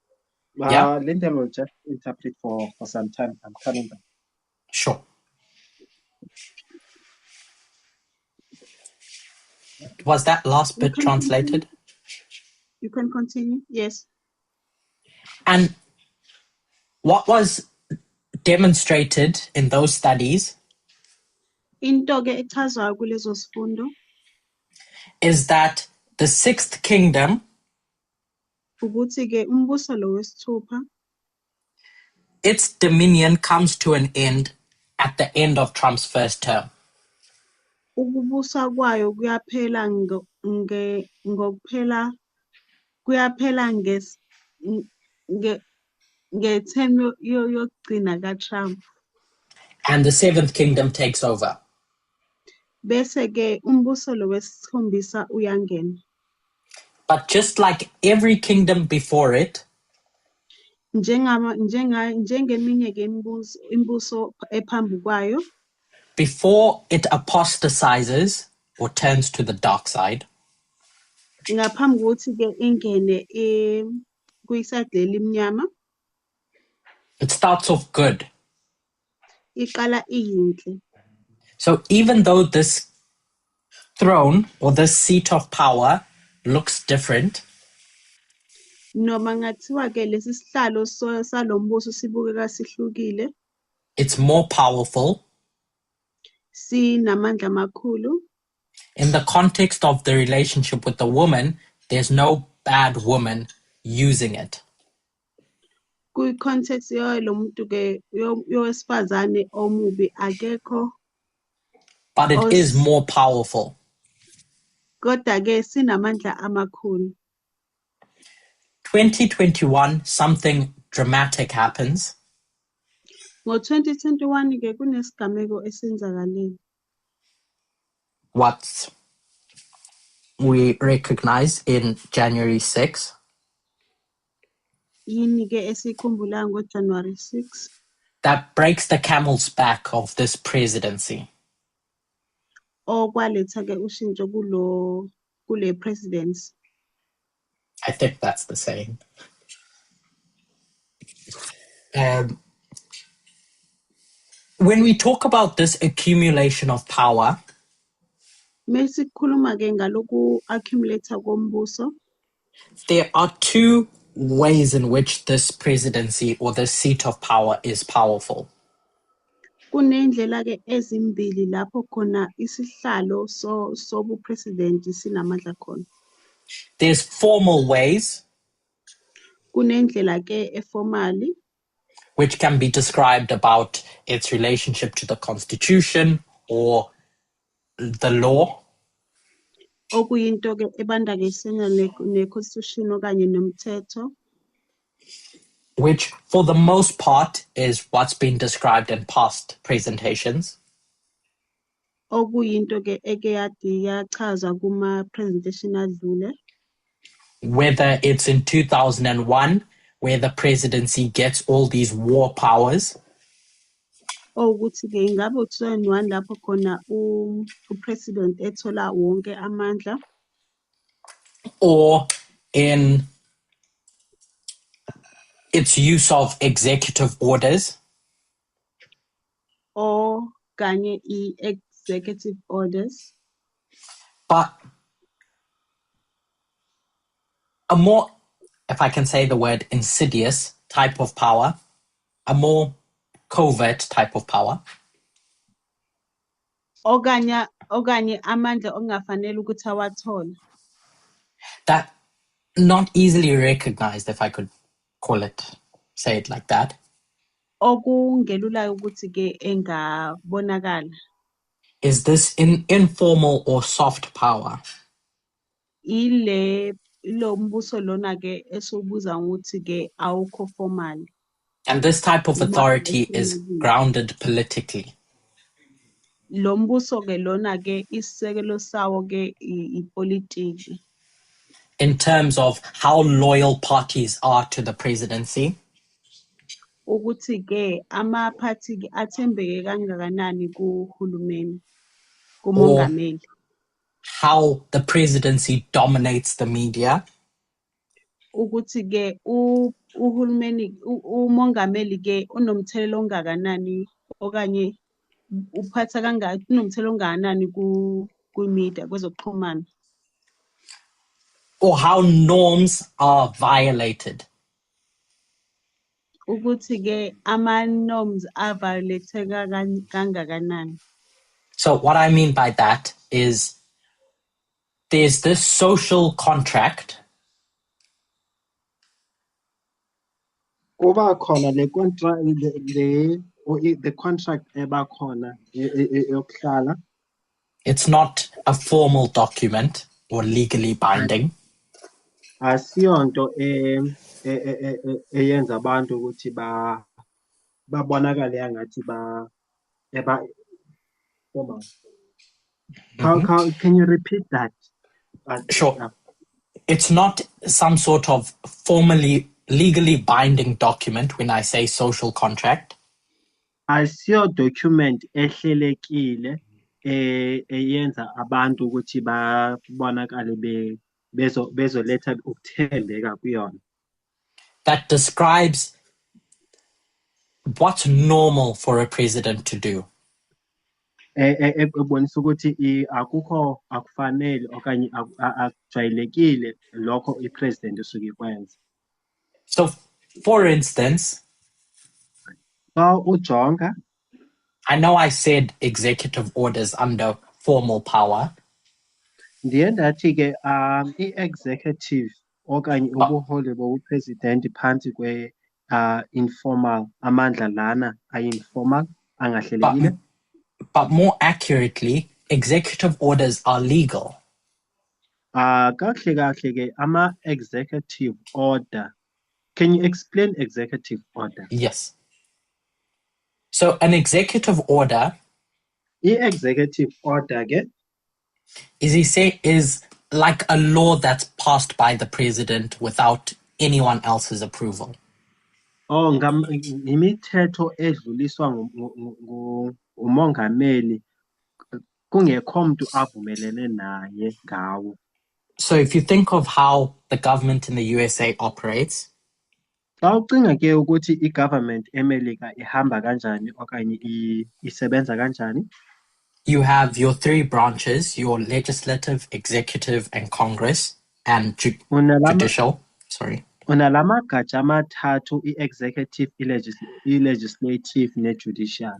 Linda will just interpret for some time. I'm coming back. Sure. Was that last bit translated? You can continue, yes. And what was demonstrated in those studies Into ke echazwayo kulezo zifundo is that the Sixth Kingdom ukuthi ke umbuso lo wesithupha its dominion comes to an end at the end of Trump's first term. ukubusa kwayo kuyaphela ngokuphela nge-term yokugcina kaTrump. And the seventh kingdom takes over. Bese-ke umbuso lo wesikhombisa uyangena. But just like every kingdom before it, Njengeminye-ke imbuso ephambi kwayo, before it apostatizes or turns to the dark side, ngaphambi kokuthi-ke ingene kwiside elimnyama, it starts off good. iqala iyinhle. So even though this throne or this seat of power looks different, Noma ngathiwa-ke lesi sihlalo salombuso sibukeka sihlukile, it's more powerful sinamandla amakhulu. in the context of the relationship with the woman. There's no bad woman using it. Kwi-context lo muntu-ke yowesifazane omubi akekho, But it is more powerful. kodwa-ke sinamandla amakhulu. 2021, something dramatic happens. Ngo-2021-ke kunesigameko esenzakalile. What we recognize in January 6. Yini-ke esiyikhumbulayo ngoJanuary 6? That breaks the camel's back of this presidency. Okwaletha-ke ushintsho kule presidency. I think that's the saying. When we talk about this accumulation of power, Mesikhuluma-ke ngaloku accumulator kombuso, there are two ways in which this presidency or this seat of power is powerful. kuney'ndlela-ke ezimbili lapho khona isihlalo sobu-president sinamandla khona. There's formal ways, Kunendlela-ke efomali, which can be described about its relationship to the constitution or the law. okuyinto-ke ebandakanyisana ne-constitution okanye nomthetho, Which for the most part is what's been described in past presentations. okuyinto-ke eke yachazwa kuma-presentation adlule, Whether it's in 2001, where the presidency gets all these war powers, ukuthi-ke ingabe u-2001 lapho khona u-president ethola wonke amandla, or in its use of executive orders, okanye i-executive orders. but a more, if I can say the word, insidious type of power, a more covert type of power, okanye amandla ongafanele ukuthi awathole, that not easily recognized, if I could say it like that, okungelula ukuthi-ke engabonakala. is this informal or soft power. Lo mbuso lona-ke esiwubuza ngokuthi-ke awukho formal. And this type of authority is grounded politically. Lo mbuso-ke lona-ke isisekelo sawo-ke ipolitiki. In terms of how loyal parties are to the presidency, Ukuthi-ke amaphathi-ke athembeke kangakanani kuhulumeni, or kumongameli. how the presidency dominates the media, Ukuthi-ke uhulumeni umongameli-ke unomthelela ongakanani okanye uphatha unomthelela ongakanani kwi-media, kwezokuxhumana. or how norms are violated. Ukuthi-ke ama-norms avaletheka kangakanani. So what I mean by that is there's this social contract Kuba khona le contract the contract eba khona yokuhlala, It's not a formal document or legally binding. Asiyonto eyenza abantu ukuthi babonakale angathi can you repeat that? Sure. It's not some sort of formally legally binding document when I say social contract. Asiyo document ehlelekile eyenza abantu ukuthi babonakale bezoletha ukuthembeka kuyona. That describes what's normal for a president to do. Ebonisa ukuthi akukho akufanele okanye akujwayelekile lokho ipresident usuke ikwenza. So, for instance, ujonga, I know I said executive orders under formal power. Ndiye ndathi ke i-executive okanye ubuholi bobupresident phansi kwe informal amandla lana informal angahlelekile. But more accurately, executive orders are legal. Kahle ke ama-executive order. Can you explain executive order? Yes. So an executive order I-executive order ke is like a law that's passed by the president without anyone else's approval. Imithetho edluliswa umongameli kungekho mntu avumelene naye ngawo. So if you think of how the government in the USA operates, xa ucinga ke ukuthi i-government eMelika ihamba kanjani okanye isebenza kanjani, you have your three branches, your legislative, executive, and Congress, and judicial. Sorry. Unalamagatsha amathathu, i-executive, i-legislative, ne-judicial.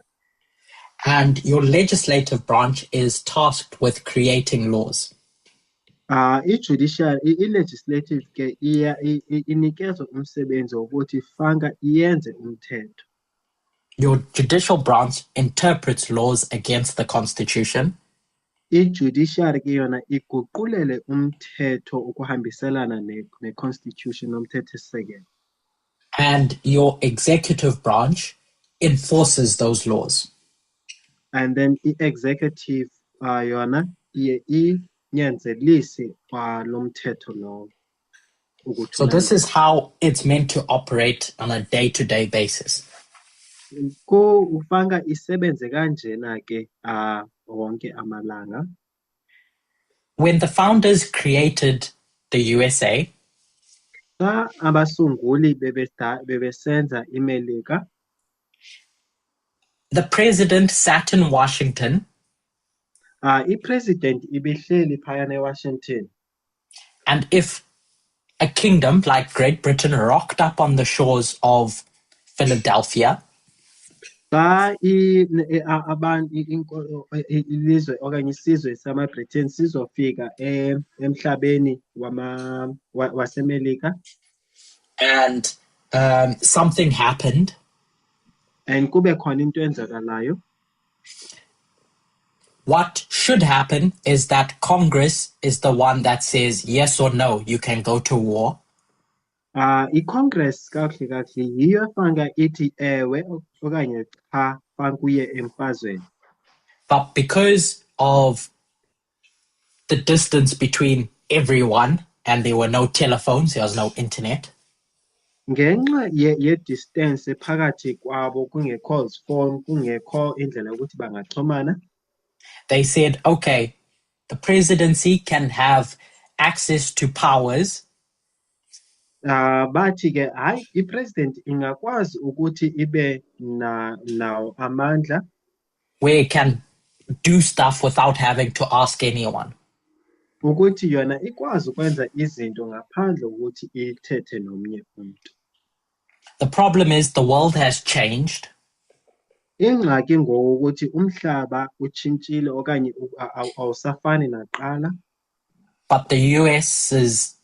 And your legislative branch is tasked with creating laws. I-judicial, i-legislative ke inikezwa umsebenzi wokuthi fanga iyenze umthetho. Your judicial branch interprets laws against the Constitution. I-judiciary ke yona iguqulele umthetho ukuhambiselana ne-constitution nomthethosisekelo. And your executive branch enforces those laws. And then i-executive yona inyanzelise lo mthetho lo. So this is how it's meant to operate on a day-to-day basis. Ufanga isebenze kanjena ke wonke amalanga. When the founders created the USA, abasunguli bebesenza iMelika, the president sat in Washington. I-president ibihleli phayana eWashington. And if a kingdom like Great Britain rocked up on the shores of Philadelphia, ilizwe okanye isizwe sama-Britain sizofika emhlabeni waseMelika, and something happened, and kube khona into enzakalayo, what should happen is that Congress is the one that says yes or no, you can go to war. I-Congress kahle yiyo fanga ithi ewe okanye cha fankuye emfazweni. But because of the distance between everyone and there were no telephones, there was no internet, ngenxa ye-distance phakathi kwabo kungekho phone, kungekho indlela yokuthi bangaxhumana, they said, okay, the presidency can have access to powers bathi ke hayi i-president ingakwazi ukuthi ibe nawo amandla where it can do stuff without having to ask anyone. ukuthi yona ikwazi ukwenza izinto ngaphandle kokuthi ithethe nomnye umuntu. The problem is the world has changed. Ingxaki ngokuthi umhlaba uchintshile okanye awusafani naqala. But the US's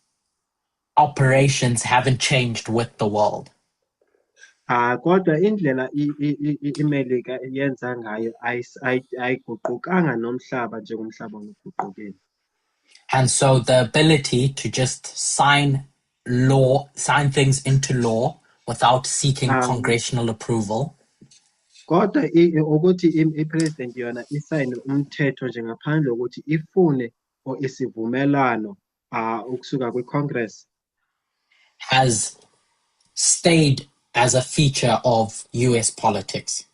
operations haven't changed with the world. Kodwa indlela iMelika yenza ngayo ayiguqukanga nomhlaba njengomhlaba ngoguqukile. And so the ability to just sign things into law without seeking congressional approval. Kodwa ukuthi ipresident yona isayine umthetho nje ngaphandle kokuthi ifune or isivumelano ukusuka kwiCongress has stayed as a feature of US politics.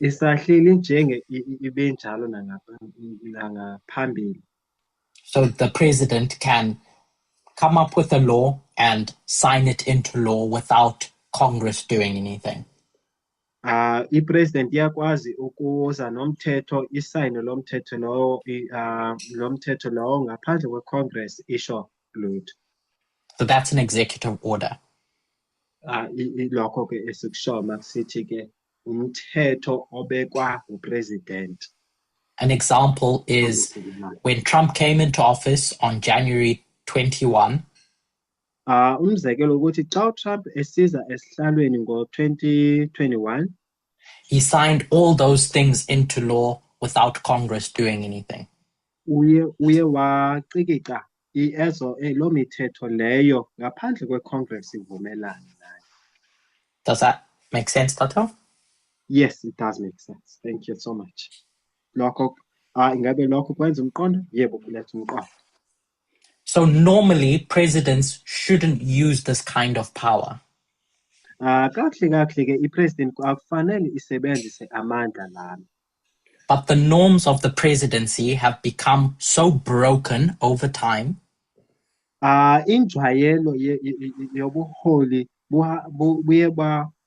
Isahleli njenge ibenjalo nangaphambili. So the president can come up with a law and sign it into law without Congress doing anything. iPresident iyakwazi ukuza nomthetho isayine lo mthetho lowo ngaphandle kweCongress isho lutho. So that's an executive order. Lokho ke esikusho makusithi ke umthetho obekwa upresident. An example is when Trump came into office on January 21. Umzekelo ukuthi xa uTrump esiza esihlalweni ngo-2021 he signed all those things into law without Congress doing anything. Uye wacikica lo mithetho leyo ngaphandle kweCongress ivumelane nayo. Does that make sense, Tato? Yes, it does make sense. Thank you so much. Lokho ingabe lokho kwenza umqondo? Yebo, kuletha umqondo. So normally presidents shouldn't use this kind of power. Kahle ke ipresident akufanele isebenzise amandla lami. But the norms of the presidency have become so broken over time. Injwayelo yobuholi buye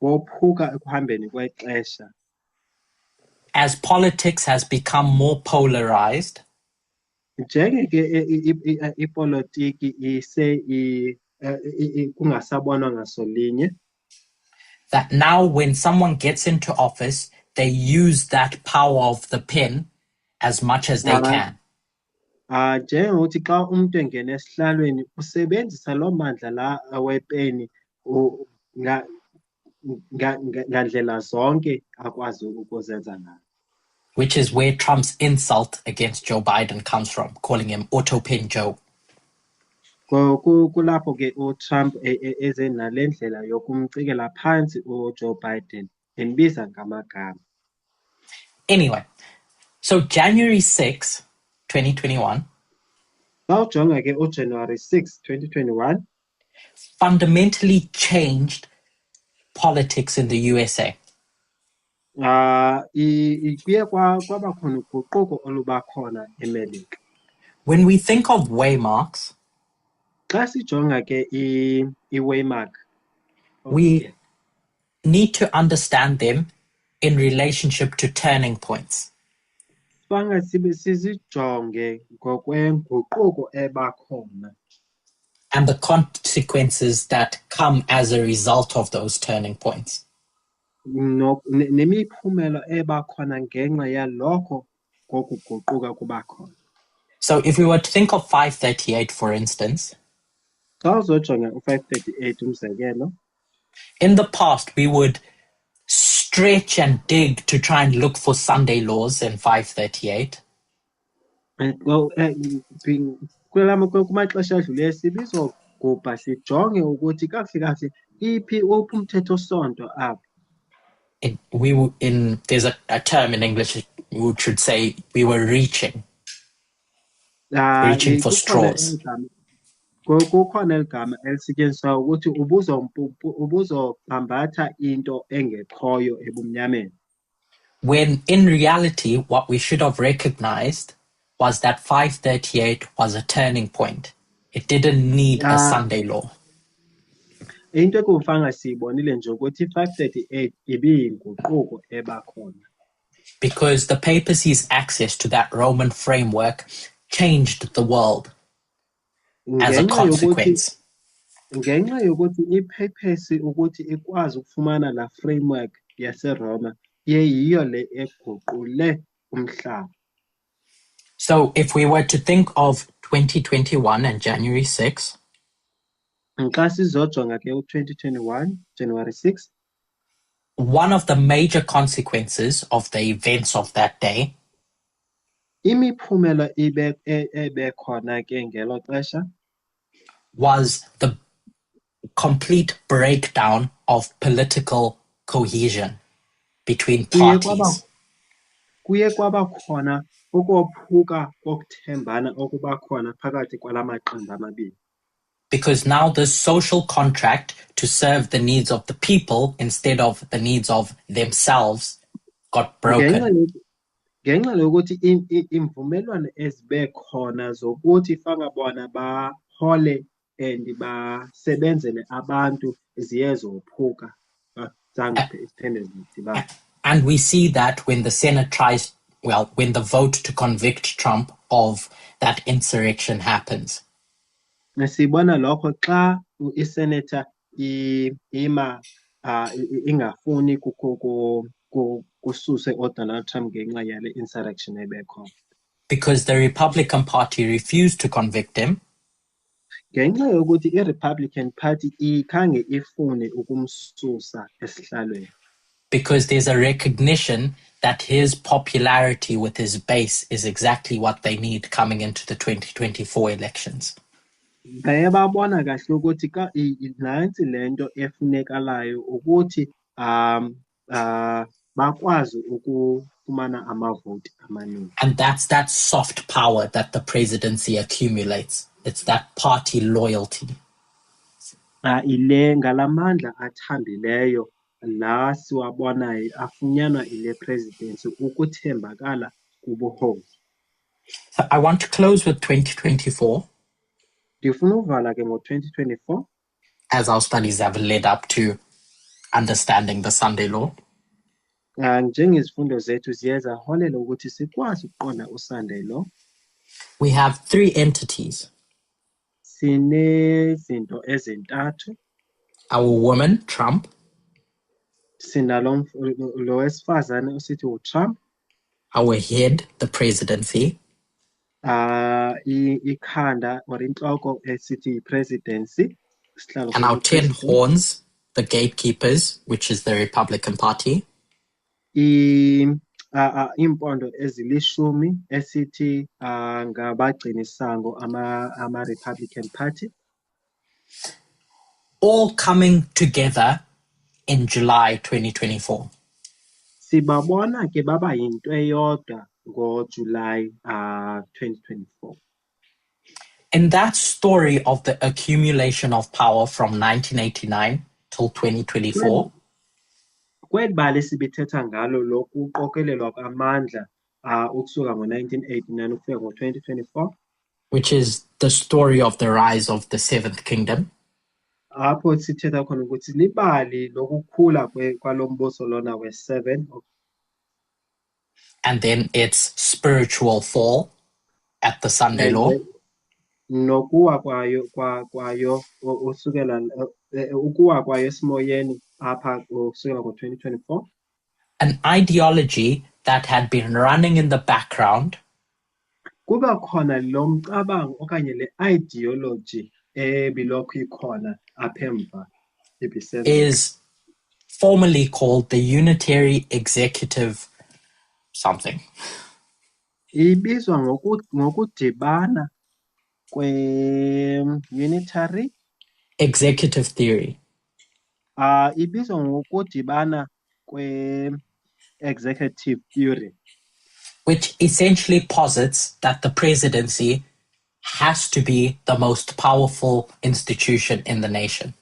bophuka ekuhambeni kwexesha. As politics has become more polarized. Njenge-ke ipolitiki kungasabonwa ngasolinye. That now when someone gets into office, they use that power of the pen as much as they can. Njengokuthi xa umuntu engena esihlalweni usebenzisa lo mandla la wepeni ngandlela zonke akwazi ukuzenza ngayo. Which is where Trump's insult against Joe Biden comes from, calling him Autopen Joe. Kulapho ke uTrump eze nalendlela yokumcikela phansi uJoe Biden embiza ngamagama. Anyway, so January 6, 2021. Bawujonga ke uJanuary 6, 2021 fundamentally changed politics in the USA. Kuye kwaba khona uguquko oluba khona eMelika. When we think of waymarks, xa sijonga ke iwaymark, we need to understand them in relationship to turning points. Fanga sizijonge ngokwenguquko eba khona. And the consequences that come as a result of those turning points. Nemiphumela eba khona ngenxa yalokho kokuguquka kuba khona. So if we were to think of 538, for instance, xa uzojonga u-538 umzekelo, in the past we would stretch and dig to try and look for Sunday laws in 538. Kumaxesha adluleyo sibizogubha sijonge ukuthi kahle uphi umthetho sonto apha. There's a term in English we should say we were reaching for straws. Kukhona eligama elisetyenziswa ukuthi ubuzobhambatha into engekhoyo ebumnyameni. When in reality what we should have recognized was that 538 was a turning point. It didn't need a Sunday law. Into ekufanga siyibonile nje ukuthi 538 ibiyinguquko eba khona. Because the papacy's access to that Roman framework changed the world as a consequence. Ngenxa yokuthi ipapacy ukuthi ikwazi ukufumana la framework yaseRoma yiyo le eguqule umhlaba. So if we were to think of 2021 and January 6, xa sizojonga ke u-2021 January 6, one of the major consequences of the events of that day imiphumela ebekhona ke ngelo xesha was the complete breakdown of political cohesion between parties. Kuye kwaba khona ukophuka kokuthembana okuba khona phakathi kwala maqembu amabili. Because now the social contract to serve the needs of the people instead of the needs of themselves got broken. Ngenxa yokuthi imvumelwano ezibe khona zokuthi fanga bona bahole and basebenzele abantu ziye zophuka. And we see that when the Senate when the vote to convict Trump of that insurrection happens. Sibona lokho xa isenator ingafuni kususe uDonald Trump ngenxa yale insurrection ebekhona. Because the Republican Party refused to convict him. Ngenxa yokuthi i-Republican Party ikhange ifune ukumsusa esihlalweni. Because there's a recognition that his popularity with his base is exactly what they need coming into the 2024 elections. Bayabona kahle ukuthi nansi lento efunekalayo ukuthi bakwazi ukufumana amavoti amaningi. And that's that soft power that the presidency accumulates. It's that party loyalty. Ile ngalamandla athambileyo la siwabona afunyanwa ile presidency ukuthembakala kubuholi. I want to close with 2024. Ndifuna uvala ke ngo-2024. As our studies have led up to understanding the Sunday law. Njengezifundo zethu ziye zaholela ukuthi sikwazi ukuqonda uSunday law. We have three entities. Sinezinto ezintathu. Our woman, Trump. Sinalo lo wesifazane osithi uTrump. Our head, the presidency. Ikhanda or inhloko esithi presidency. And our 10 horns, the gatekeepers, which is the Republican Party. Impondo ezilishumi esithi ngabagcinisango ama-Republican Party. All coming together in July 2024. Sibabona ke baba yinto eyodwa ngo-July 2024. In that story of the accumulation of power from 1989 till 2024, kwebali sibithetha ngalo lokhu uqokelelwa kwamandla ukusuka ngo-1989 ukufika ngo-2024, which is the story of the rise of the Seventh Kingdom, apho sithetha khona ukuthi libali lokukhula kwalombuso lona we-7, and then its spiritual fall at the Sunday law, nokuwa kwayo usukela ukuwa kwayo esimoyeni apha kusukela ngo-2024. An ideology that had been running in the background kuba khona lo mcabango okanye le ideology ebilokhu ikhona apha emva is formally called the Unitary Executive something. Ibizwa ngokudibana kwe-unitary executive theory. Ibizwa ngokudibana kwe-executive theory, which essentially posits that the presidency has to be the most powerful institution in the nation.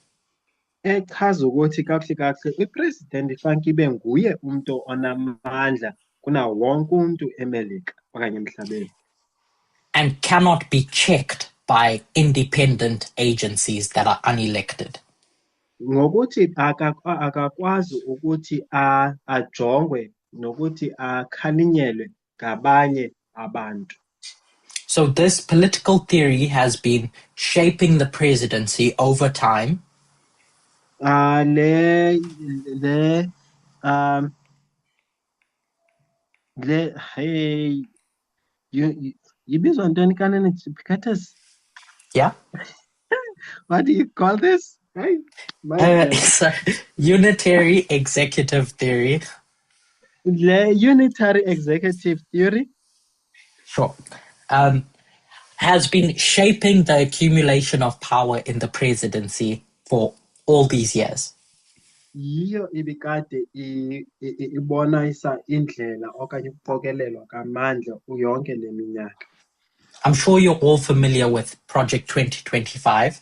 Echaza ukuthi kahle kahle ipresident ifanele ibe nguye umuntu onamandla kuna wonke umuntu eMelika okanye emhlabeni, and cannot be checked by independent agencies that are unelected. Ngokuthi akakwazi ukuthi ajongwe nokuthi akhalinyelwe ngabanye abantu. So this political theory has been shaping the presidency over time. Ibizwa ntoni kanene? Yeah. What do you call this? Hayi, my So, unitary executive theory. the unitary executive theory Sure. Has been shaping the accumulation of power in the presidency for all these years. yiyo ibikade ibonisa indlela okanye ukuqokelelwa kamandla yonke le minyaka. I'm sure you're all familiar with Project 2025.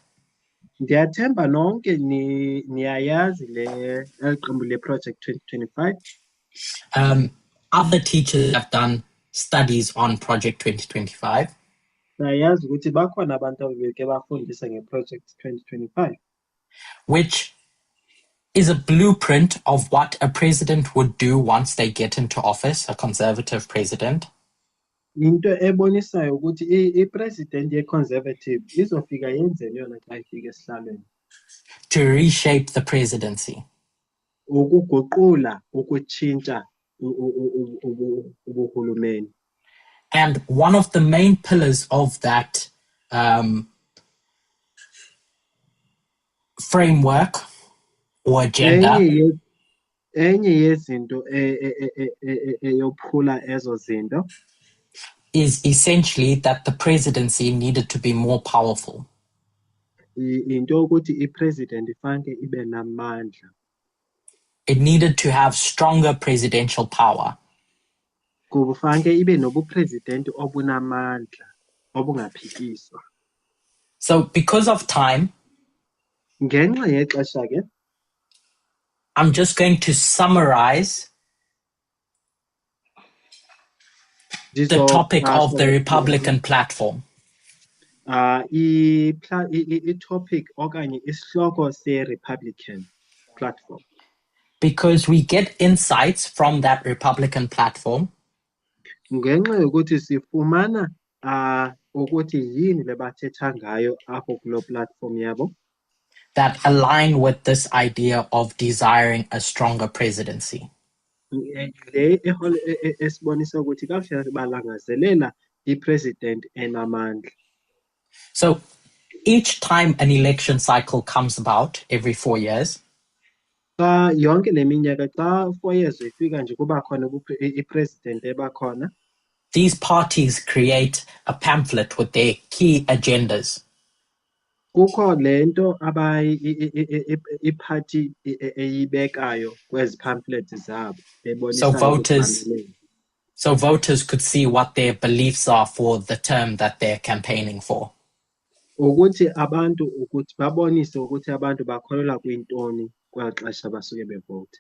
Ndiyathemba nonke niyayazi eli qembu le-Project 2025. Other teachers have done studies on Project 2025. Siyayazi ukuthi bakhona abantu ababeke bafundisa nge-Project 2025. Which is a blueprint of what a president would do once they get into office, a conservative president. Into ebonisayo ukuthi i-president ye-conservative izofika yenzeni yona xa ifika esihlalweni. To reshape the presidency. Ukuguqula, ukutshintsha ubuhulumeni. And one of the main pillars of that framework or agenda enye yezinto eyophula ezo zinto is essentially that the presidency needed to be more powerful. into ukuthi i-president ifanele ibe namandla. It needed to have stronger presidential power. Kufanele ibe nobupresident obunamandla obungaphikiswa. So because of time, Ngenxa yexesha ke, I'm just going to summarize the topic of the Republican platform. I-topic okanye isihloko se-Republican platform. Because we get insights from that Republican platform. Ngenxa yokuthi sifumana ukuthi yini lebathetha ngayo apho kulo platform yabo. That align with this idea of desiring a stronger presidency. Le esibonisa ukuthi kahle balangazelela i-president enamandla. So each time an election cycle comes about every 4 years, Xa yonke le minyaka xa 4 years ifika nje kuba khona i-president ebakhona. These parties create a pamphlet with their key agendas. Kukho lento i-party eyibekayo kwezi pamphlets zabo ebonisayo. So voters could see what their beliefs are for the term that they're campaigning for. Ukuthi abantu ukuthi babonise ukuthi abantu bakholelwa kwintoni kweli xesha basuke bevote.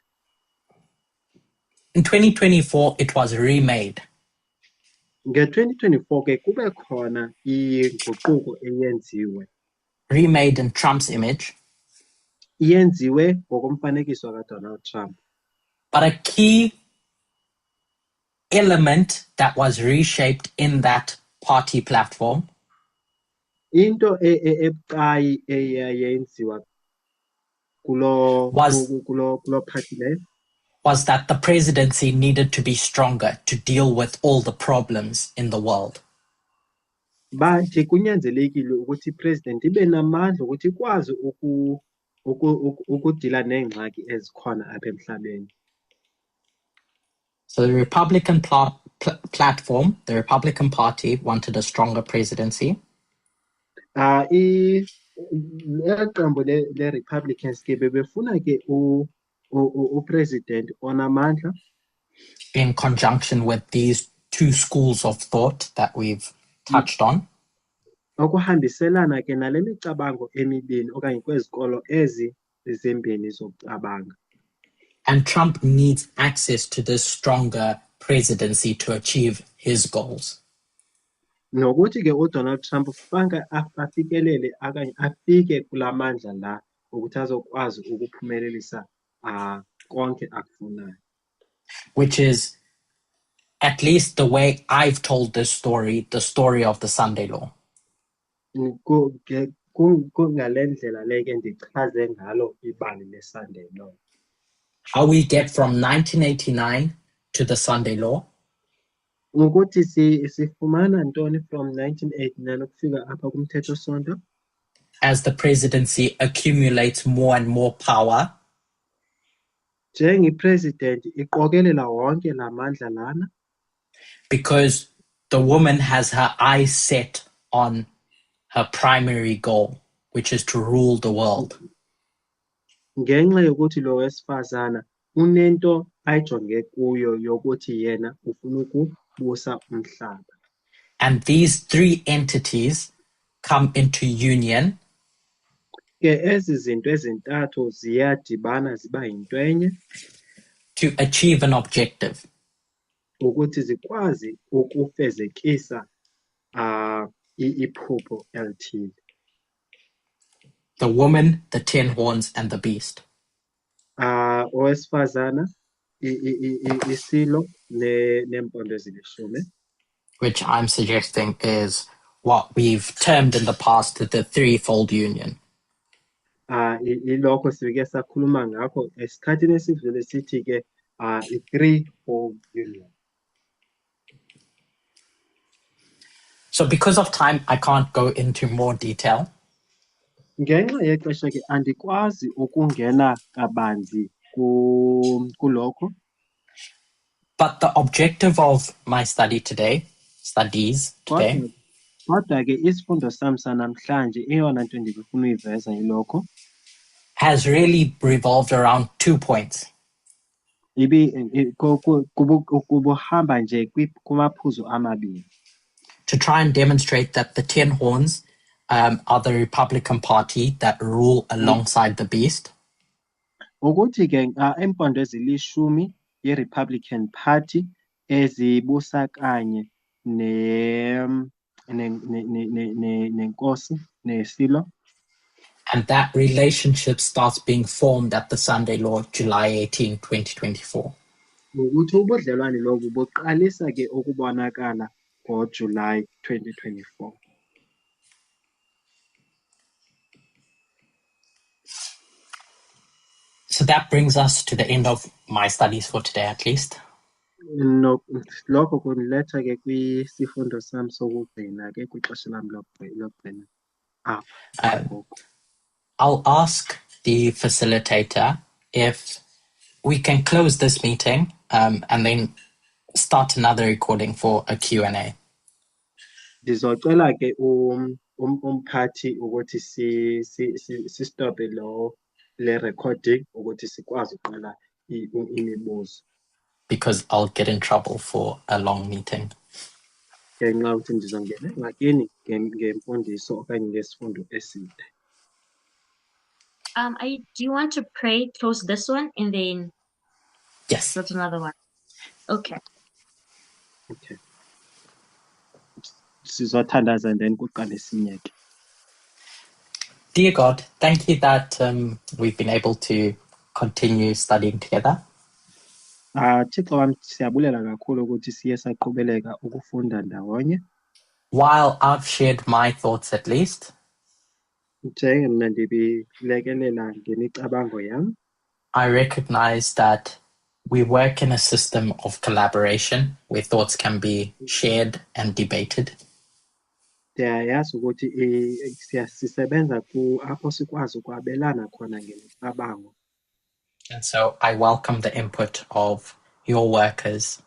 In 2024 it was remade. Nge-2024 ke kube khona inguquko eyenziwe. Remade in Trump's image. Yenziwe ngokomfanekiso kaDonald Trump. But a key element that was reshaped in that party platform Into ebucayi eyayenziwa kulo party leyo was that the presidency needed to be stronger to deal with all the problems in the world. Bathi kunyanzelekile ukuthi i-president ibe namandla ukuthi ikwazi ukudila neengxaki ezikhona apha emhlabeni. So the Republican platform, the Republican Party wanted a stronger presidency. Iqembu le-Republicans ke bebefuna ke u-president onamandla. In conjunction with these two schools of thought that we've touched on. Okuhambiselana ke nale micabango emibini okanye kwezikolo ezi zimbini zokucabanga. And Trump needs access to this stronger presidency to achieve his goals. Nokuthi ke uDonald Trump fanele afikelele okanye afike kula mandla la ukuthi azokwazi ukuphumelelisa konke akufunayo. Which is, at least the way I've told this story, the story of the Sunday Law. Kungale ndlela le ke ndichaze ngalo ibali le-Sunday Law. How we get from 1989 to the Sunday Law. Ukuthi sifumana ntoni from 1989 ukufika apha kumthetho sonto. as the presidency accumulates more and more power, njengepresident iqokelela wonke la mandla lana, because the woman has her eyes set on her primary goal, which is to rule the world. ngenxa yokuthi lo wesifazana unento ayijonge kuyo yokuthi yena ufuna ukubusa umhlaba. And these three entities come into union Ke ezi zinto ezintathu ziyadibana ziba yinto enye to achieve an objective. ukuthi zikwazi ukufezekisa iphupho elithile. The woman, the 10 horns, and the beast. Owesifazana isilo neempondo ezilishumi, Which I'm suggesting is what we've termed in the past the threefold union. ilokho sike sakhuluma ngakho esikhathini esidlule sithi ke i-threefold union. So because of time, I can't go into more detail. Ngenxa yexesha ke andikwazi ukungena kabanzi kulokho, But the objective of my studies today, kodwa ke isifundo sami sanamhlanje eyona nto ndifuna uyiveza yilokho has really revolved around 2 points. kubuhamba nje kumaphuzu amabili. To try and demonstrate that the 10 horns are the Republican Party that rule alongside the beast. Ukuthi ke empondo ezilishumi ye-Republican Party ezibusa kanye nenkosi nesilo. And that relationship starts being formed at the Sunday Law, July 18, 2024. Ukuthi ubudlelwane lobu buqalisa ke ukubonakala ngoJuly 2024. So that brings us to the end of my studies for today, at least. No, lokho kundiletha ke kwisifundo sami sokugcina ke kwixesha lami lokugcina. I'll ask the facilitator if we can close this meeting and then start another recording for a Q&A. Ndizocela ke umphathi ukuthi si-stope le recording ukuthi sikwazi uqala imibuzo. Because I'll get in trouble for a long meeting. Ngenxa yokuthi ndizongena engxakini ngemfundiso okanye ngesifundo eside. Do you want to pray, close this one, and then Yes. that's another one? Okay. Okay. Sizothandaza and then kuqala esinye ke. Dear God, thank you that we've been able to continue studying together. Thixo wami siyabulela kakhulu ukuthi siye saqhubeleka ukufunda ndawonye. While I've shared my thoughts at least, Njengamna ndibilekelela ngemicabango yami. I recognize that we work in a system of collaboration where thoughts can be shared and debated. Ndiyayazi ukuthi sisebenza apho sikwazi ukwabelana khona ngemicabango. And so I welcome the input of your workers.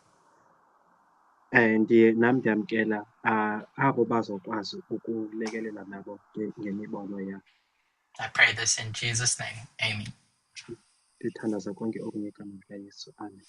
And nami ndiyamkela abo bazokwazi ukulekelela nabo ngemibono yabo. I pray this in Jesus' name. Amen. Ndithandaza konke okunika amandla Yesu. Amen.